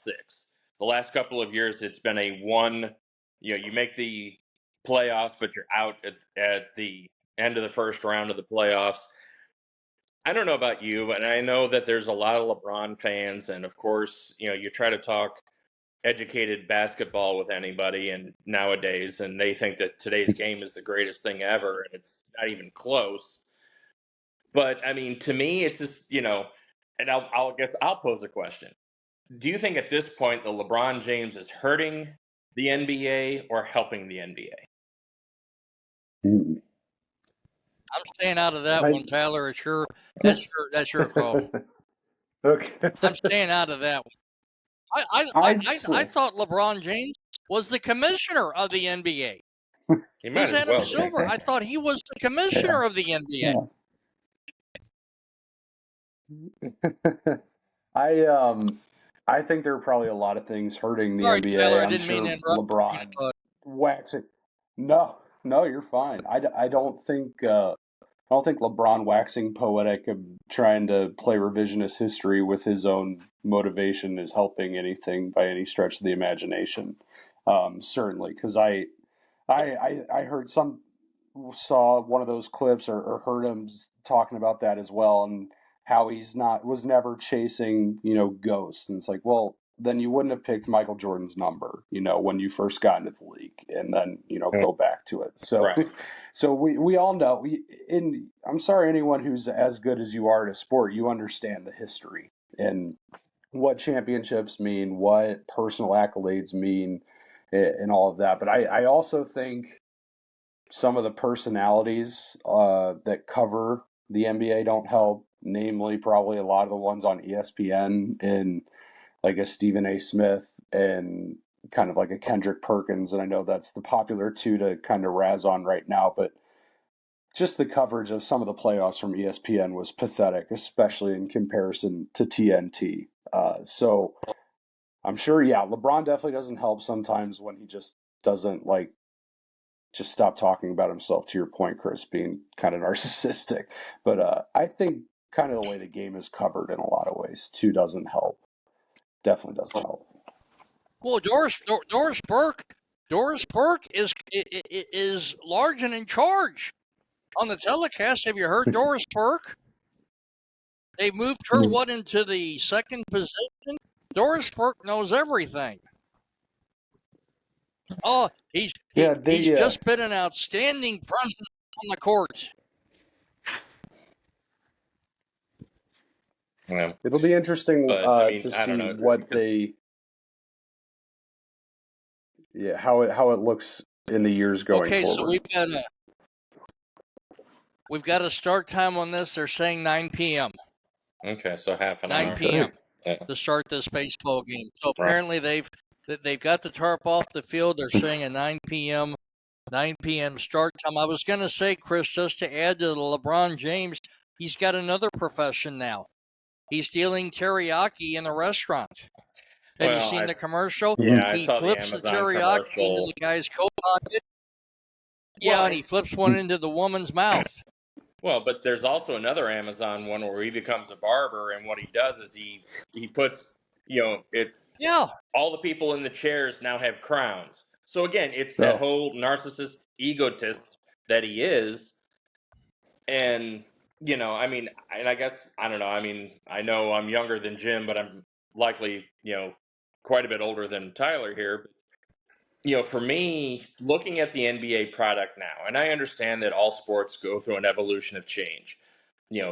The last couple of years, it's been a one, you make the playoffs, but you're out at the end of the first round of the playoffs. I don't know about you, but I know that there's a lot of LeBron fans. And of course, you try to talk educated basketball with anybody and nowadays, and they think that today's game is the greatest thing ever, and it's not even close. But to me, it's just, and I'll guess I'll pose a question. Do you think at this point the LeBron James is hurting the NBA or helping the NBA? I'm staying out of that one, Tyler. That's your call. Okay. I'm staying out of that one. I thought LeBron James was the commissioner of the NBA. He might Who's as Adam well be. Silver? I thought he was the commissioner of the NBA. I think there are probably a lot of things hurting the Sorry, NBA. Tyler, I I'm didn't mean sure to interrupt. LeBron waxing. No, you're fine. I don't think LeBron waxing poetic and trying to play revisionist history with his own motivation is helping anything by any stretch of the imagination. Certainly, because I heard saw one of those clips or heard him talking about that as well, and how was never chasing ghosts, and it's like, well, then you wouldn't have picked Michael Jordan's number when you first got into the league, and then go back to it. So Right. so we all know, I'm sorry, anyone who's as good as you are at a sport, you understand the history and what championships mean, what personal accolades mean, and all of that. But I also think some of the personalities that cover the NBA don't help, namely probably a lot of the ones on ESPN, and like a Stephen A. Smith and kind of like a Kendrick Perkins. And I know that's the popular two to kind of razz on right now, but just the coverage of some of the playoffs from ESPN was pathetic, especially in comparison to TNT. So I'm sure, LeBron definitely doesn't help sometimes when he just doesn't just stop talking about himself, to your point, Chris, being kind of narcissistic. But I think kind of the way the game is covered in a lot of ways too doesn't help. Definitely doesn't help. Well, Doris Burke is large and in charge on the telecast. Have you heard Doris Burke? They moved her into the second position. Doris Burke knows everything. Oh, he's just been an outstanding presence on the court. Yeah. It'll be interesting to I don't see know. what how it looks in the years going forward. So we've got a start time on this. They're saying 9 p.m. Okay, so half an hour. 9 p.m. to start this baseball game. So apparently they've got the tarp off the field. They're saying a 9 p.m. start time. I was going to say, Chris, just to add to the LeBron James, he's got another profession now. He's dealing teriyaki in a restaurant. Have you seen the commercial? Yeah, he I saw flips the teriyaki into the guy's coat pocket. Yeah, and he flips one into the woman's mouth. Well, but there's also another Amazon one where he becomes a barber, and what he does is he puts all the people in the chairs now have crowns. So again, it's that whole narcissist egotist that he is. And and I guess, I don't know, I know I'm younger than Jim, but I'm likely quite a bit older than Tyler here. For me, looking at the NBA product now, and I understand that all sports go through an evolution of change.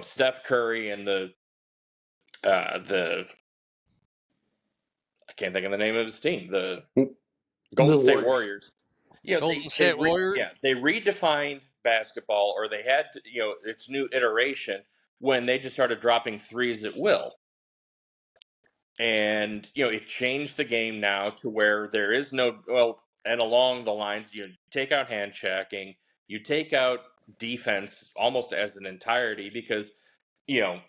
Steph Curry and the I can't think of the name of his team, the Golden State Warriors. Golden State Warriors. Yeah, they redefined basketball, or they had to, its new iteration when they just started dropping threes at will. And it changed the game now to where there is and along the lines, you take out hand checking, you take out defense almost as an entirety, because you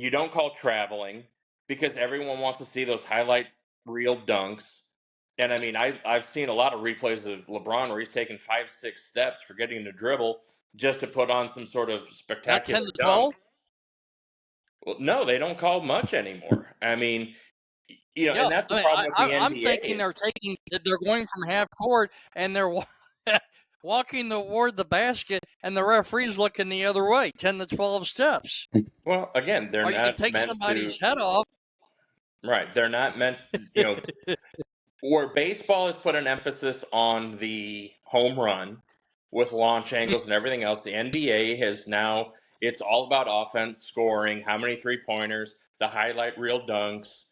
don't call traveling, because everyone wants to see those highlight reel dunks. And I've seen a lot of replays of LeBron where he's taken 5-6 steps for getting to dribble just to put on some sort of spectacular Not 10 to 12? Well, no, they don't call much anymore. And that's the problem with the NBA. I'm thinking they're going from half court and they're walking toward the basket, and the referee's looking the other way, 10 to 12 steps. Well, again, they're not you can take somebody's head off. Right, they're not meant. Where baseball has put an emphasis on the home run with launch angles and everything else, the NBA has now, it's all about offense, scoring, how many 3-pointers, the highlight reel dunks,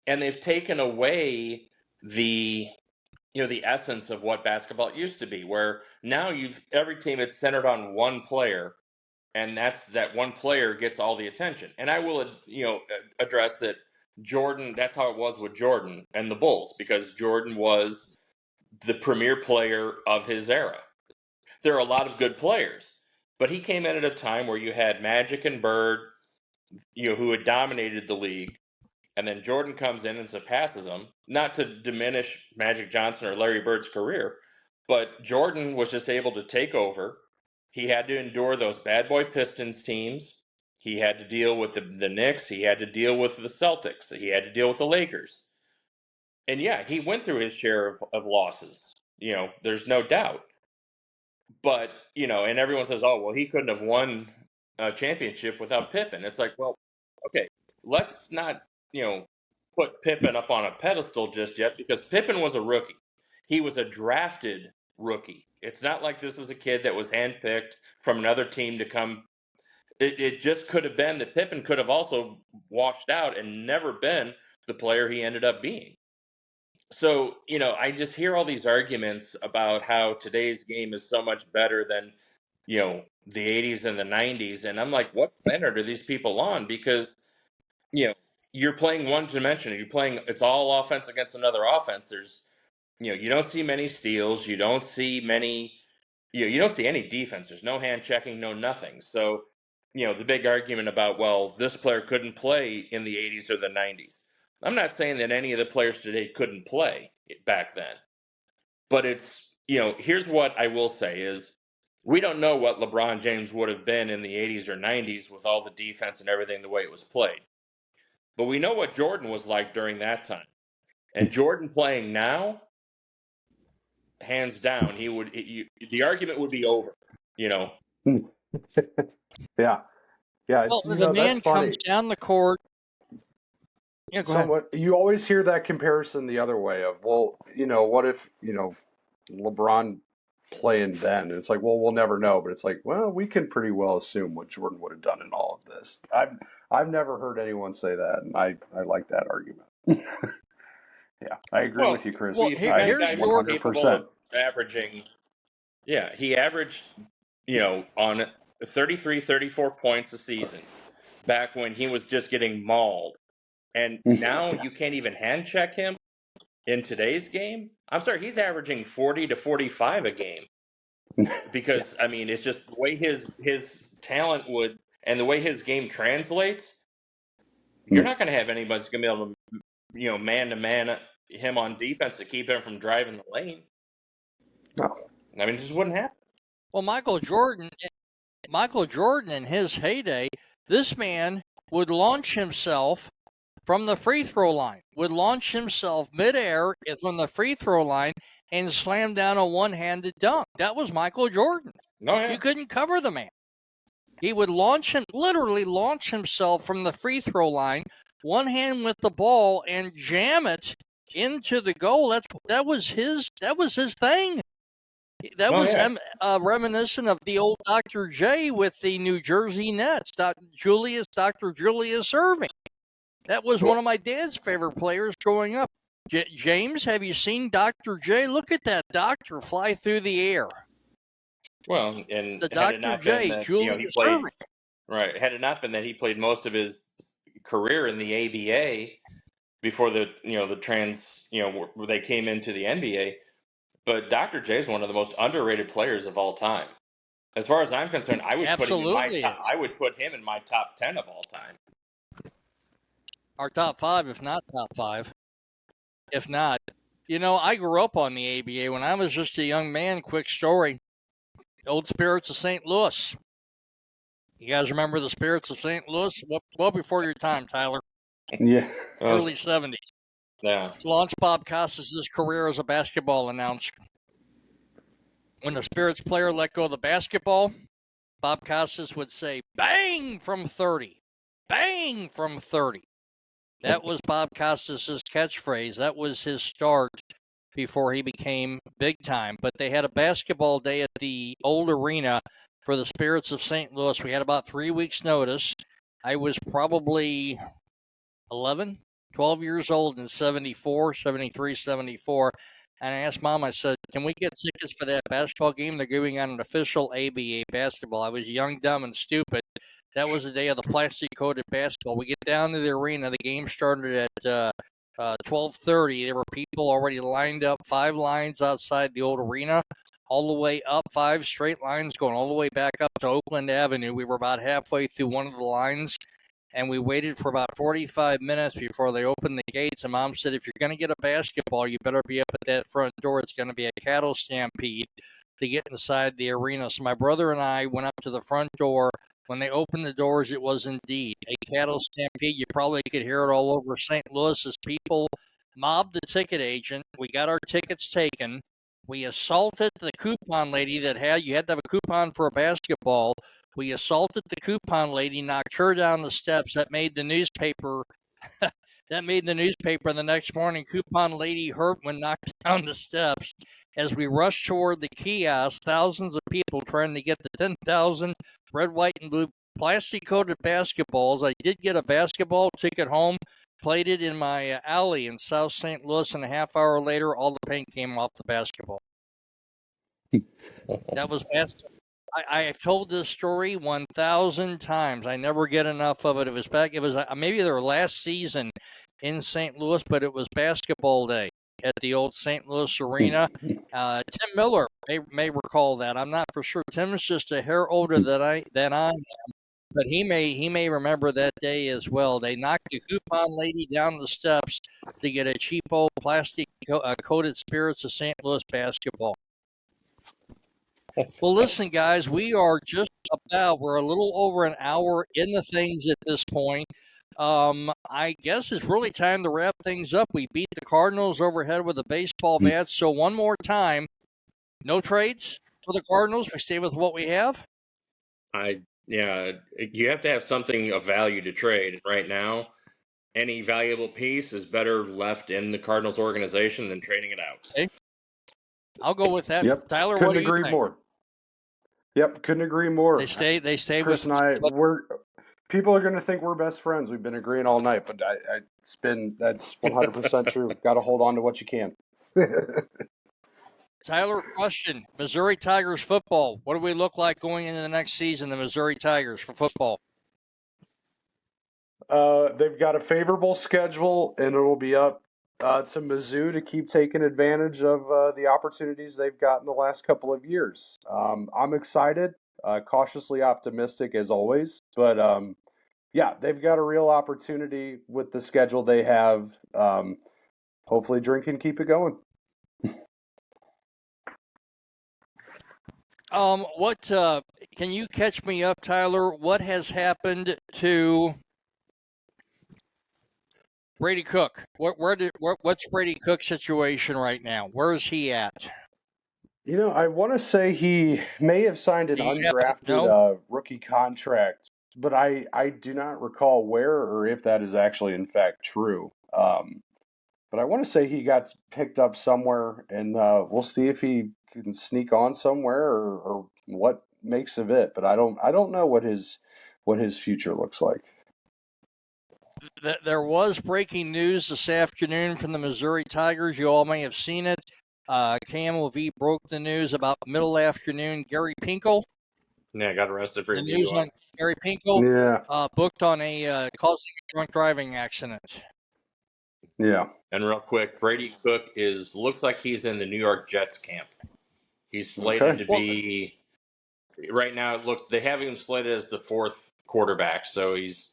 and they've taken away the essence of what basketball used to be, where now every team is centered on one player, and that one player gets all the attention. And I will address that Jordan, that's how it was with Jordan and the Bulls, because Jordan was the premier player of his era. There are a lot of good players, but he came in at a time where you had Magic and Bird, who had dominated the league, and then Jordan comes in and surpasses him. Not to diminish Magic Johnson or Larry Bird's career, but Jordan was just able to take over. He had to endure those bad boy Pistons teams. He had to deal with the Knicks. He had to deal with the Celtics. He had to deal with the Lakers. And yeah, he went through his share of losses. There's no doubt. But, and everyone says, oh, well, he couldn't have won a championship without Pippen. It's like, well, okay, let's not, put Pippen up on a pedestal just yet, because Pippen was a rookie. He was a drafted rookie. It's not like this was a kid that was handpicked from another team to come. It just could have been that Pippen could have also washed out and never been the player he ended up being. So, I just hear all these arguments about how today's game is so much better than, the 80s and the 90s. And I'm like, what planet are these people on? Because, you're playing one dimension. It's all offense against another offense. There's, you don't see many steals. You don't see many, you don't see any defense. There's no hand checking, no nothing. So, the big argument about, well, this player couldn't play in the 80s or the 90s. I'm not saying that any of the players today couldn't play back then, but it's, here's what I will say is we don't know what LeBron James would have been in the 80s or 90s with all the defense and everything the way it was played. But we know what Jordan was like during that time. And Jordan playing now, hands down, the argument would be over, Yeah. Yeah. Well, It's, the that's man funny. comes down the court. Yeah, go ahead. Somewhat, you always hear that comparison the other way of, well, what if, LeBron playing then? And it's like, well, we'll never know, but it's like, well, we can pretty well assume what Jordan would have done in all of this. I've never heard anyone say that, and I like that argument. Yeah, I agree with you, Chris. Well, he's here's guys who are capable of averaging. Yeah, he averaged, on 33, 34 points a season back when he was just getting mauled. And now you can't even hand check him in today's game. I'm sorry, he's averaging 40 to 45 a game. Because, I mean, it's just the way his talent would, and the way his game translates, you're not going to have anybody who's going to be able to, man-to-man him on defense to keep him from driving the lane. No. I mean, it just wouldn't happen. Well, Michael Jordan in his heyday, this man would launch himself from the free throw line, would launch himself midair from the free throw line and slam down a one-handed dunk. That was Michael Jordan. Oh, yeah. You couldn't cover the man. He would literally launch himself from the free throw line, one hand with the ball, and jam it into the goal. That was his thing. That was reminiscent of the old Dr. J with the New Jersey Nets, Dr. Julius Erving. That was one of my dad's favorite players growing up. James, have you seen Dr. J? Look at that doctor fly through the air. Well, and the Dr. J, Julius Erving. Right. Had it not been that he played most of his career in the ABA before the where they came into the NBA. But Dr. J is one of the most underrated players of all time. As far as I'm concerned, I would put him in my top 10 of all time. Our top 5, if not top 5. If not, I grew up on the ABA when I was just a young man. Quick story. Old Spirits of St. Louis. You guys remember the Spirits of St. Louis? Well before your time, Tyler. Yeah. Early 70s. Yeah. Launched Bob Costas' career as a basketball announcer. When the Spirits player let go of the basketball, Bob Costas would say, "Bang from 30. Bang from 30. That was Bob Costas' catchphrase. That was his start before he became big time. But they had a basketball day at the old arena for the Spirits of St. Louis. We had about 3 weeks' notice. I was probably 11, 12 years old in 74, 73, 74. And I asked Mom, I said, can we get tickets for that basketball game? They're giving out an official ABA basketball. I was young, dumb, and stupid. That was the day of the plastic-coated basketball. We get down to the arena. The game started at 12:30. There were people already lined up, 5 lines outside the old arena, all the way up, 5 straight lines going all the way back up to Oakland Avenue. We were about halfway through one of the lines, and we waited for about 45 minutes before they opened the gates. And Mom said, if you're going to get a basketball, you better be up at that front door. It's going to be a cattle stampede to get inside the arena. So my brother and I went up to the front door. When they opened the doors, it was indeed a cattle stampede. You probably could hear it all over St. Louis as people mobbed the ticket agent. We got our tickets taken. We assaulted the coupon lady that you had to have a coupon for a basketball. We assaulted the coupon lady, knocked her down the steps. That made the newspaper. The next morning. Coupon lady hurt when knocked down the steps. As we rushed toward the kiosk, thousands of people trying to get the 10,000 red, white, and blue plastic-coated basketballs. I did get a basketball ticket home, played it in my alley in South St. Louis, and a half hour later, all the paint came off the basketball. That was basketball. I've told this story 1,000 times. I never get enough of it. It was maybe their last season in St. Louis, but it was basketball day at the old St. Louis Arena. Tim Miller may recall that. I'm not for sure. Tim's just a hair older than I am, but he may remember that day as well. They knocked the coupon lady down the steps to get a cheapo plastic coated Spirits of St. Louis basketball. Well, listen, guys, we're a little over an hour in the things at this point. I guess it's really time to wrap things up. We beat the Cardinals overhead with a baseball bat. So one more time, no trades for the Cardinals. We stay with what we have. You have to have something of value to trade right now. Any valuable piece is better left in the Cardinals organization than trading it out. Okay. I'll go with that. Yep. Tyler, couldn't what do you agree think? more. Yep, couldn't agree more. They stay Chris with and I. People are going to think we're best friends. We've been agreeing all night, but that's 100% true. Got to hold on to what you can. Tyler, question: Missouri Tigers football. What do we look like going into the next season? The Missouri Tigers for football. They've got a favorable schedule, and it will be up to Mizzou to keep taking advantage of the opportunities they've got in the last couple of years. I'm excited, cautiously optimistic as always, but yeah, they've got a real opportunity with the schedule they have. Hopefully, Drink can keep it going. Can you catch me up, Tyler? What has happened to Brady Cook? What's Brady Cook's situation right now? Where is he at? I want to say he may have signed an undrafted rookie contract, but I do not recall where or if that is actually in fact true. But I want to say he got picked up somewhere, and we'll see if he can sneak on somewhere or what makes of it. But I don't know what his future looks like. There was breaking news this afternoon from the Missouri Tigers. You all may have seen it. KMOV broke the news about middle afternoon. Gary Pinkel. Yeah, got arrested for the news on Gary Pinkel. Yeah. Booked on causing a drunk driving accident. Yeah. And real quick, Brady Cook looks like he's in the New York Jets camp. He's slated to be right now. They have him slated as the 4th quarterback, so he's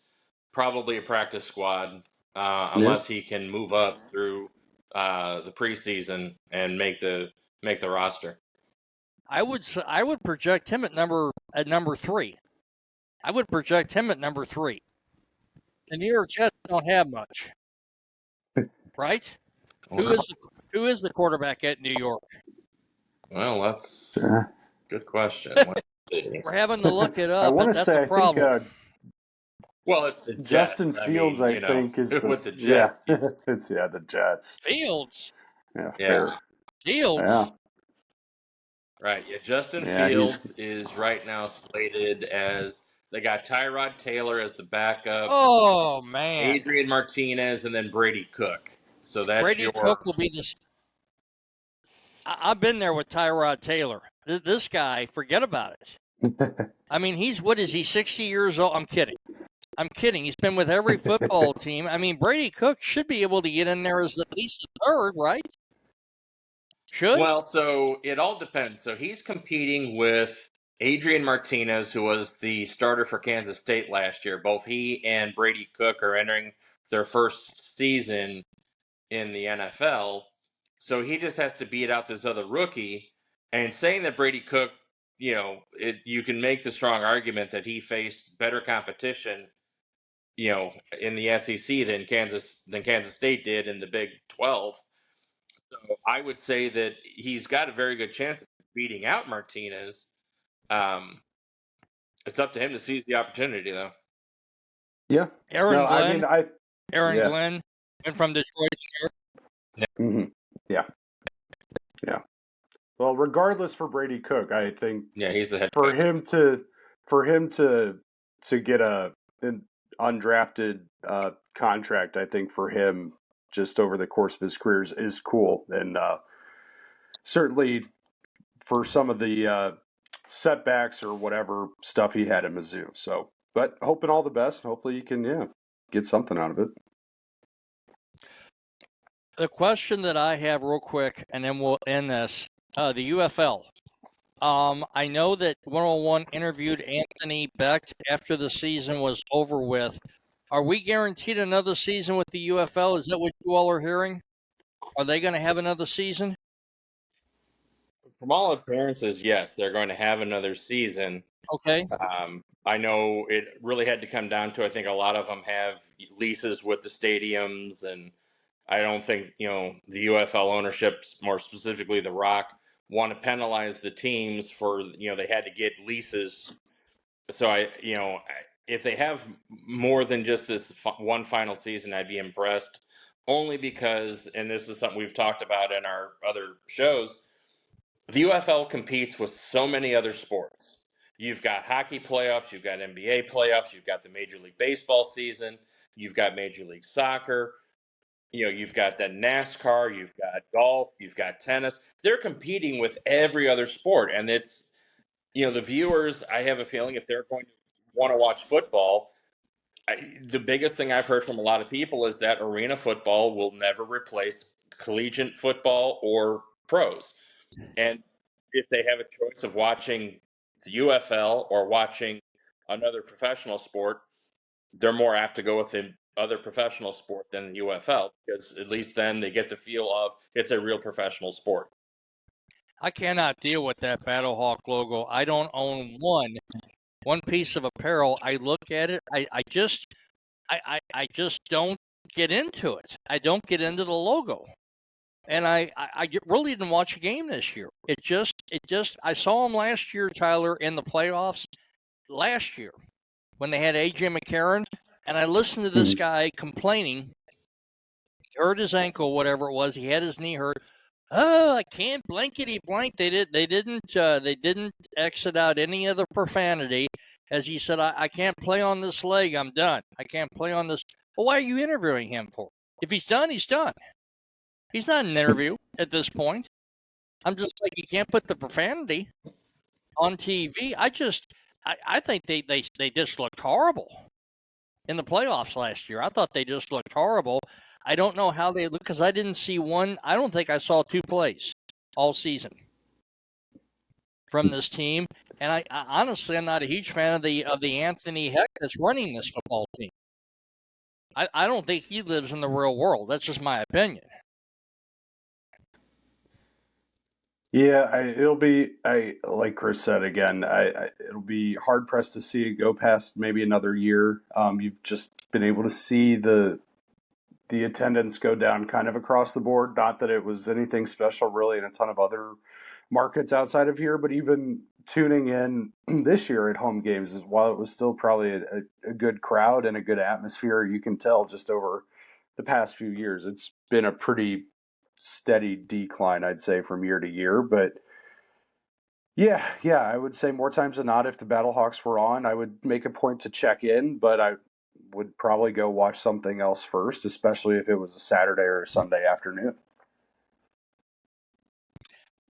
probably a practice squad unless he can move up through the preseason and make the roster. I would project him at number 3. I would project him at number 3. The New York Jets don't have much, right? Who is the quarterback at New York? Well, that's a good question. We're having to look it up. I want to say a problem. I think. Well, it's the Jets. Justin Fields, I think, is with the Jets. Yeah, it's the Jets. Fields. Yeah. Fair. Fields. Yeah. Right. Yeah. Justin Fields is right now slated as they got Tyrod Taylor as the backup. Oh man. Adrian Martinez and then Brady Cook. So that's Brady Cook will be the. I've been there with Tyrod Taylor. This guy, forget about it. I mean, what is he, 60 years old? I'm kidding. He's been with every football team. I mean, Brady Cook should be able to get in there as at least a third, right? Should? Well, so it all depends. So he's competing with Adrian Martinez, who was the starter for Kansas State last year. Both he and Brady Cook are entering their first season in the NFL. So he just has to beat out this other rookie. And saying that Brady Cook, you can make the strong argument that he faced better competition, in the SEC than Kansas State did in the Big 12. So I would say that he's got a very good chance of beating out Martinez. It's up to him to seize the opportunity, though. Yeah. Aaron Glenn. Yeah. Glenn went from Detroit to here. Mm-hmm. Yeah. Yeah. Well, regardless for Brady Cook, I think he's the head for coach. him to get an undrafted contract, I think for him just over the course of his career is cool, and certainly for some of the setbacks or whatever stuff he had at Mizzou. So, but hoping all the best. Hopefully, you can get something out of it. The question that I have real quick, and then we'll end this, the UFL. I know that 101 interviewed Anthony Beck after the season was over with. Are we guaranteed another season with the UFL? Is that what you all are hearing? Are they going to have another season? From all appearances, yes, they're going to have another season. Okay. I know it really had to come down to, I think a lot of them have leases with the stadiums, and I don't think, the UFL ownership, more specifically The Rock, want to penalize the teams for, they had to get leases. So if they have more than just this one final season, I'd be impressed, only because, and this is something we've talked about in our other shows, the UFL competes with so many other sports. You've got hockey playoffs, you've got NBA playoffs, you've got the Major League Baseball season, you've got Major League Soccer, you've got that NASCAR, you've got golf, you've got tennis. They're competing with every other sport. And it's, the viewers, I have a feeling if they're going to want to watch football, the biggest thing I've heard from a lot of people is that arena football will never replace collegiate football or pros. And if they have a choice of watching the UFL or watching another professional sport, they're more apt to go with the other professional sport than the UFL, because at least then they get the feel of it's a real professional sport. I cannot deal with that Battlehawk logo. I don't own one piece of apparel. I look at it. I just don't get into it. I don't get into the logo. And I really didn't watch a game this year. I saw him last year, Tyler, in the playoffs last year when they had A.J. McCarron, and I listened to this guy complaining. He hurt his ankle, whatever it was. He had his knee hurt. Oh, I can't blankety blank. They didn't exit out any of the profanity. As he said, I can't play on this leg. I'm done. I can't play on this. Well, why are you interviewing him for? If he's done, he's done. He's not an interview at this point. I'm just like, you can't put the profanity on TV. I think they just looked horrible in the playoffs last year. I thought they just looked horrible. I don't know how they look because I didn't see one. I don't think I saw two plays all season from this team. And I honestly, I'm not a huge fan of the Anthony Heck that's running this football team. I don't think he lives in the real world. That's just my opinion. Yeah, it'll be. Like Chris said again. It'll be hard pressed to see it go past maybe another year. You've just been able to see the attendance go down kind of across the board. Not that it was anything special really in a ton of other markets outside of here, but even tuning in this year at home games, while it was still probably a good crowd and a good atmosphere, you can tell just over the past few years, it's been a pretty steady decline, I'd say, from year to year. But yeah, I would say more times than not, if the Battlehawks were on, I would make a point to check in, but I would probably go watch something else first, especially if it was a Saturday or a Sunday afternoon.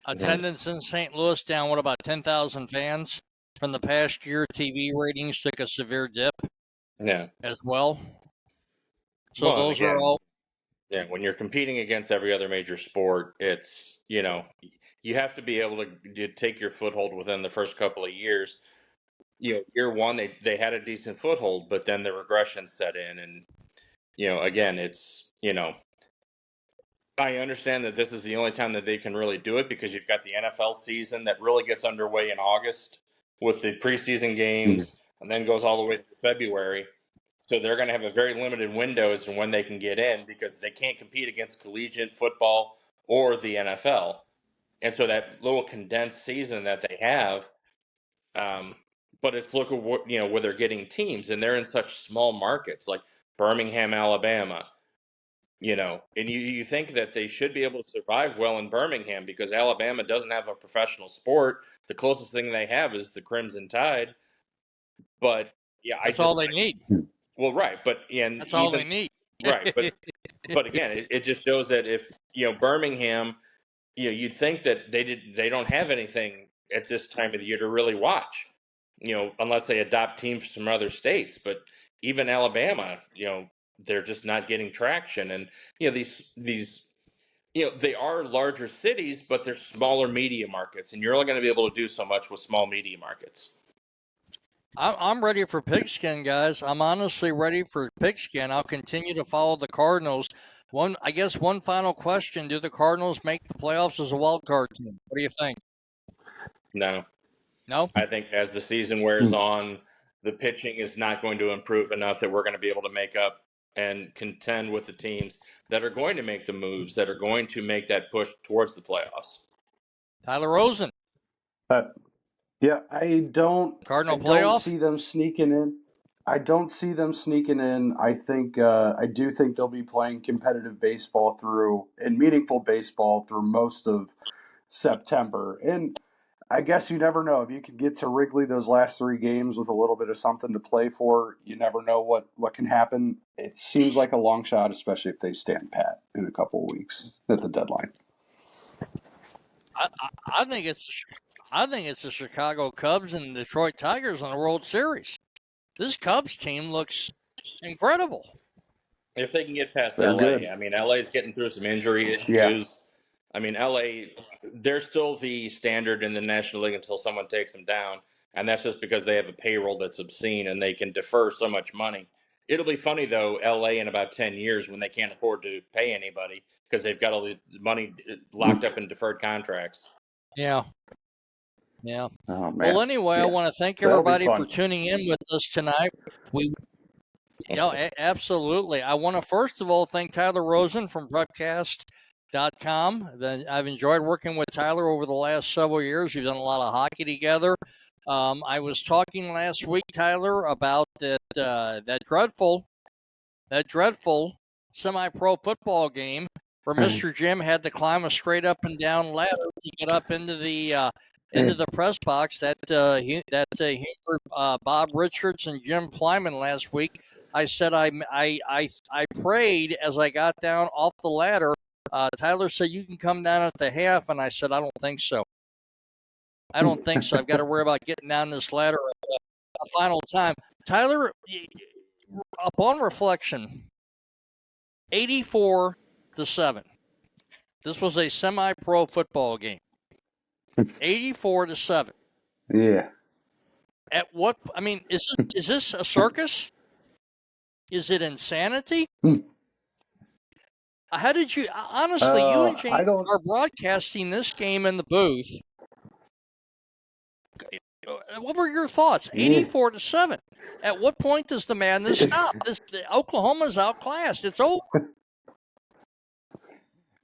Attendance in St. Louis down, what, about 10,000 fans? From the past year, TV ratings took a severe dip as well. So Well, and those are again, all. yeah, when you're competing against every other major sport, it's, you have to be able to take your foothold within the first couple of years. Year one, they had a decent foothold, but then the regression set in. And, again, it's, I understand that this is the only time that they can really do it because you've got the NFL season that really gets underway in August with the preseason games and then goes all the way through February. So they're going to have a very limited window as to when they can get in because they can't compete against collegiate football or the NFL. And so that little condensed season that they have, but it's look at what, where they're getting teams, and they're in such small markets like Birmingham, Alabama, and you think that they should be able to survive well in Birmingham because Alabama doesn't have a professional sport. The closest thing they have is the Crimson Tide. But yeah, That's all they need. Well, right, but and That's all they need. Right, but again, it just shows that if Birmingham, you'd think that they don't have anything at this time of the year to really watch, unless they adopt teams from other states. But even Alabama, they're just not getting traction, and these they are larger cities, but they're smaller media markets, and you're only going to be able to do so much with small media markets. I'm ready for pigskin, guys. I'm honestly ready for pigskin. I'll continue to follow the Cardinals. One final question: do the Cardinals make the playoffs as a wild card team? What do you think? No. No? I think as the season wears on, the pitching is not going to improve enough that we're going to be able to make up and contend with the teams that are going to make the moves, that are going to make that push towards the playoffs. Tyler Rosen. Yeah, I don't playoff? see them sneaking in. I don't see them sneaking in. I do think they'll be playing competitive baseball and meaningful baseball through most of September. And I guess you never know. If you can get to Wrigley those last 3 games with a little bit of something to play for, you never know what can happen. It seems like a long shot, especially if they stand pat in a couple of weeks at the deadline. I think it's the Chicago Cubs and the Detroit Tigers in the World Series. This Cubs team looks incredible. If they can get past They're LA, good. I mean, LA's getting through some injury issues. Yeah. I mean, LA, they're still the standard in the National League until someone takes them down. And that's just because they have a payroll that's obscene and they can defer so much money. It'll be funny, though, LA in about 10 years when they can't afford to pay anybody because they've got all the money locked up in deferred contracts. Yeah. Yeah. Oh, man. Well, anyway, I want to thank everybody for tuning in with us tonight. Absolutely. I want to first of all thank Tyler Rosen from Broadcast.com. I've enjoyed working with Tyler over the last several years. We've done a lot of hockey together. I was talking last week, Tyler, about that dreadful semi-pro football game where Mr. Jim had to climb a straight up and down ladder to get up into the press box that hindered Bob Richards and Jim Plyman last week. I said I prayed as I got down off the ladder. Tyler said you can come down at the half, and I said I don't think so. I've got to worry about getting down this ladder a final time. Tyler, upon reflection, 84-7. This was a semi-pro football game. 84-7. Yeah. At what? I mean, is this a circus? Is it insanity? How did you? Honestly, you and James are broadcasting this game in the booth. What were your thoughts? 84-7. At what point does the madness stop? Oklahoma's outclassed. It's over.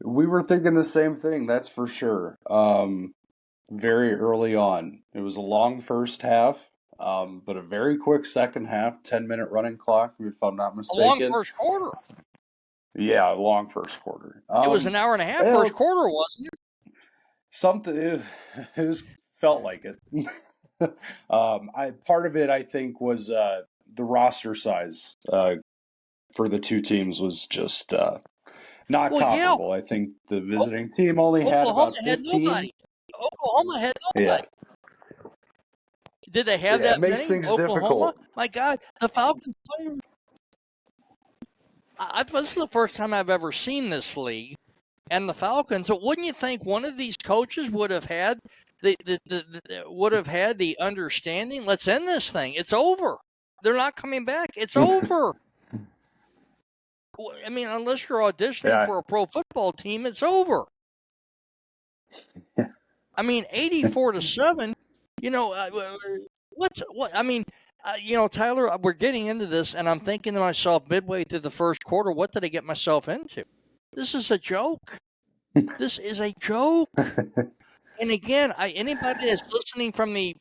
We were thinking the same thing. That's for sure. Very early on, it was a long first half, but a very quick second half. 10-minute running clock, if I'm not mistaken. A long first quarter. Yeah, a long first quarter. It was an hour and a half first quarter, wasn't it? Something. It felt like it. Part of it, I think, was the roster size for the two teams was just not comparable. Yeah. I think the visiting team only had about 15. Oklahoma had nobody. Yeah. Did they have Yeah, that it makes many? things Oklahoma? difficult. My God, the Falcons players. This is the first time I've ever seen this league, and the Falcons. So wouldn't you think one of these coaches would have had the understanding? Let's end this thing. It's over. They're not coming back. It's over. I mean, unless you're auditioning for a pro football team, it's over. I mean, 84-7. You know, what? I mean, Tyler, we're getting into this, and I'm thinking to myself midway through the first quarter, what did I get myself into? This is a joke. This is a joke. And again, anybody that's listening from the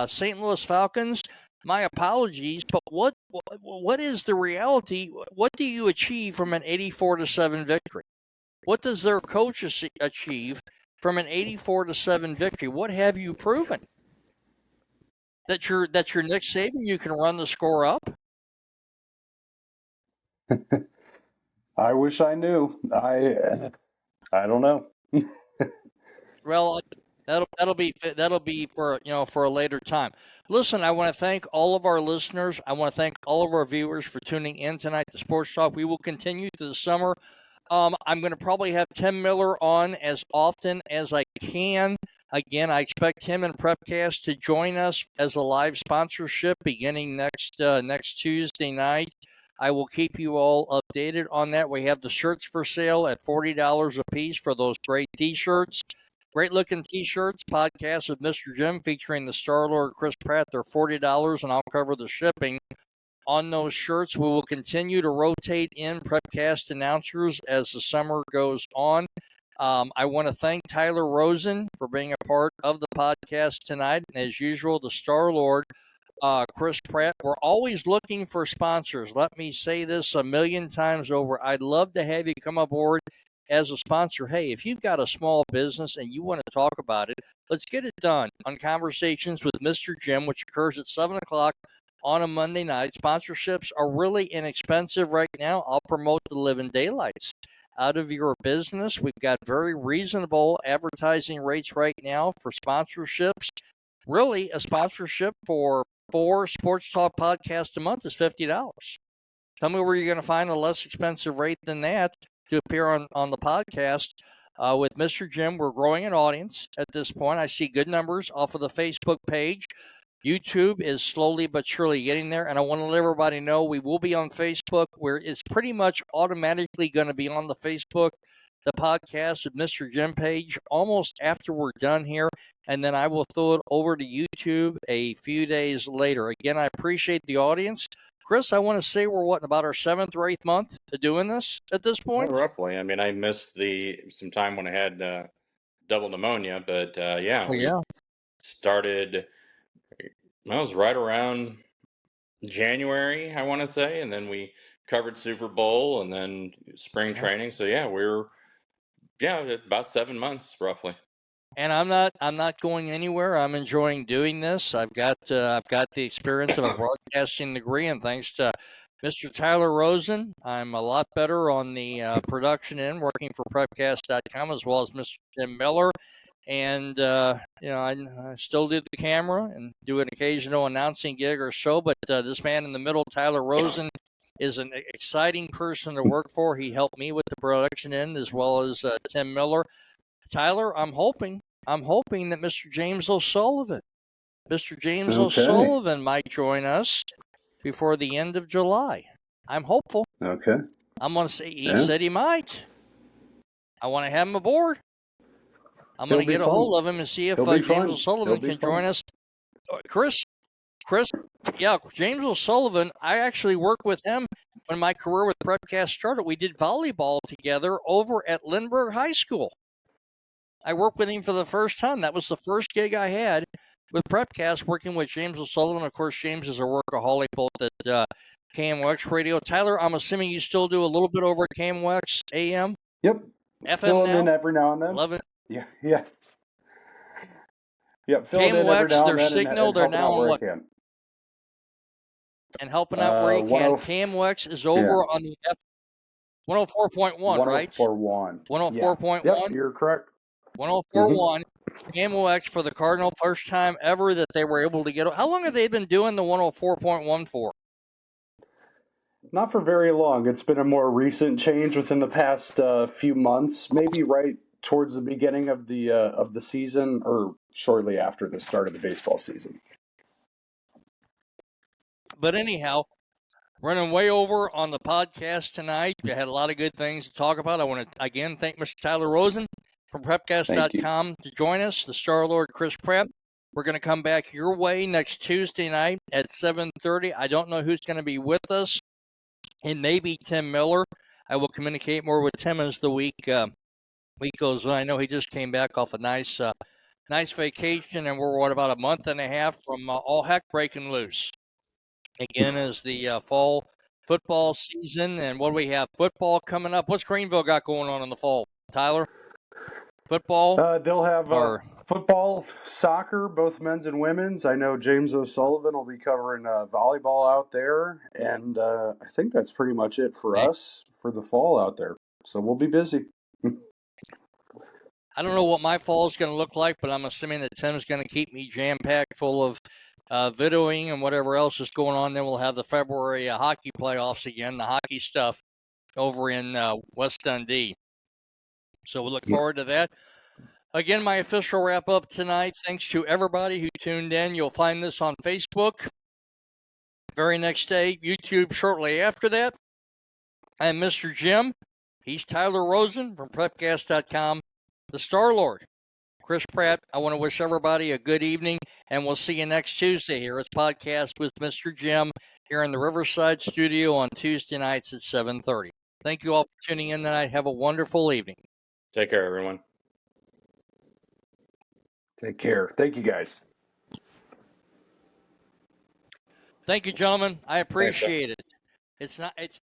St. Louis Falcons, my apologies, but what is the reality? What do you achieve from an 84-7 victory? What does their coach achieve from an 84-7 victory? What have you proven? That you're Nick Saban, you can run the score up? I wish I knew. I don't know. Well, that'll be for for a later time. Listen, I want to thank all of our listeners. I want to thank all of our viewers for tuning in tonight to Sports Talk. We will continue through the summer. I'm going to probably have Tim Miller on as often as I can. Again, I expect him and Prepcast to join us as a live sponsorship beginning next Tuesday night. I will keep you all updated on that. We have the shirts for sale at $40 a piece for those great T-shirts. Great looking T-shirts. Podcast with Mr. Jim featuring the Starlord Chris Pratt. They're $40, and I'll cover the shipping on those shirts. We will continue to rotate in Prepcast announcers as the summer goes on. I want to thank Tyler Rosen for being a part of the podcast tonight. And as usual, the Starlord, Chris Pratt. We're always looking for sponsors. Let me say this a million times over. I'd love to have you come aboard as a sponsor. Hey, if you've got a small business and you want to talk about it, let's get it done on Conversations with Mr. Jim, which occurs at 7 o'clock on a Monday night. Sponsorships are really inexpensive right now. I'll promote the living daylights out of your business. We've got very reasonable advertising rates right now for sponsorships. Really, a sponsorship for 4 Sports Talk podcasts a month is $50. Tell me where you're going to find a less expensive rate than that to appear on the podcast with Mr. Jim. We're growing an audience at this point. I see good numbers off of the Facebook page. YouTube is slowly but surely getting there, and I want to let everybody know we will be on Facebook, where it's pretty much automatically going to be on the Facebook, the podcast with Mr. Jim page, almost after we're done here, and then I will throw it over to YouTube a few days later. Again, I appreciate the audience. Chris, I want to say we're about our 7th or 8th month of doing this at this point? Roughly. I mean, I missed some time when I had double pneumonia, but we started. Well, it was right around January, I want to say, and then we covered Super Bowl and then spring training. So we're about 7 months roughly. And I'm not going anywhere. I'm enjoying doing this. I've got the experience of a broadcasting degree, and thanks to Mr. Tyler Rosen, I'm a lot better on the production end, working for Prepcast.com, as well as Mr. Jim Miller. And I still do the camera and do an occasional announcing gig or so. But this man in the middle, Tyler Rosen, is an exciting person to work for. He helped me with the production end, as well as Tim Miller. Tyler, I'm hoping that Mr. James O'Sullivan might join us before the end of July. I'm hopeful. Okay. I'm going to say he said he might. I want to have him aboard. I'm going to get a hold of him and see if James O'Sullivan can join us. Chris, James O'Sullivan, I actually worked with him when my career with Prepcast started. We did volleyball together over at Lindbergh High School. I worked with him for the first time. That was the first gig I had with Prepcast, working with James O'Sullivan. Of course, James is a workaholic both at KMWX Radio. Tyler, I'm assuming you still do a little bit over at KMWX AM? Yep. FM filling now? in every now and then. Love it. Yeah. Yep, filling in every KMWX, now their and then signal, and they're helping now out on where what? I can. And helping out where you can. KMWX is over on the 104.1, right? 104.1. 104.1. Yep, you're correct. 104.1. Ammo X for the Cardinal. First time ever that they were able to get. How long have they been doing the 104.1 for? Not for very long. It's been a more recent change within the past few months, maybe right towards the beginning of the season or shortly after the start of the baseball season. But anyhow, running way over on the podcast tonight. We had a lot of good things to talk about. I want to again thank Mr. Tyler Rosen from prepcast.com to join us, the Starlord Chris Pratt. We're going to come back your way next Tuesday night at 7:30. I don't know who's going to be with us. It may be Tim Miller. I will communicate more with Tim as the week goes on. I know he just came back off a nice vacation, and we're about a month and a half from all heck breaking loose. Again, is the fall football season, and what do we have? Football coming up. What's Greenville got going on in the fall, Tyler? Football? They'll have football, soccer, both men's and women's. I know James O'Sullivan will be covering volleyball out there, and I think that's pretty much it for us for the fall out there. So we'll be busy. I don't know what my fall is going to look like, but I'm assuming that Tim's going to keep me jam-packed full of videoing and whatever else is going on. Then we'll have the February hockey playoffs again, the hockey stuff over in West Dundee. So we look forward to that. Again, my official wrap-up tonight. Thanks to everybody who tuned in. You'll find this on Facebook. Very next day, YouTube shortly after that. I'm Mr. Jim. He's Tyler Rosen from prepcast.com. The Starlord, Chris Pratt. I want to wish everybody a good evening, and we'll see you next Tuesday here. It's Podcast with Mr. Jim here in the Riverside studio on Tuesday nights at 7:30. Thank you all for tuning in tonight. Have a wonderful evening. Take care, everyone. Take care. Thank you, guys. Thank you, gentlemen. I appreciate it. It's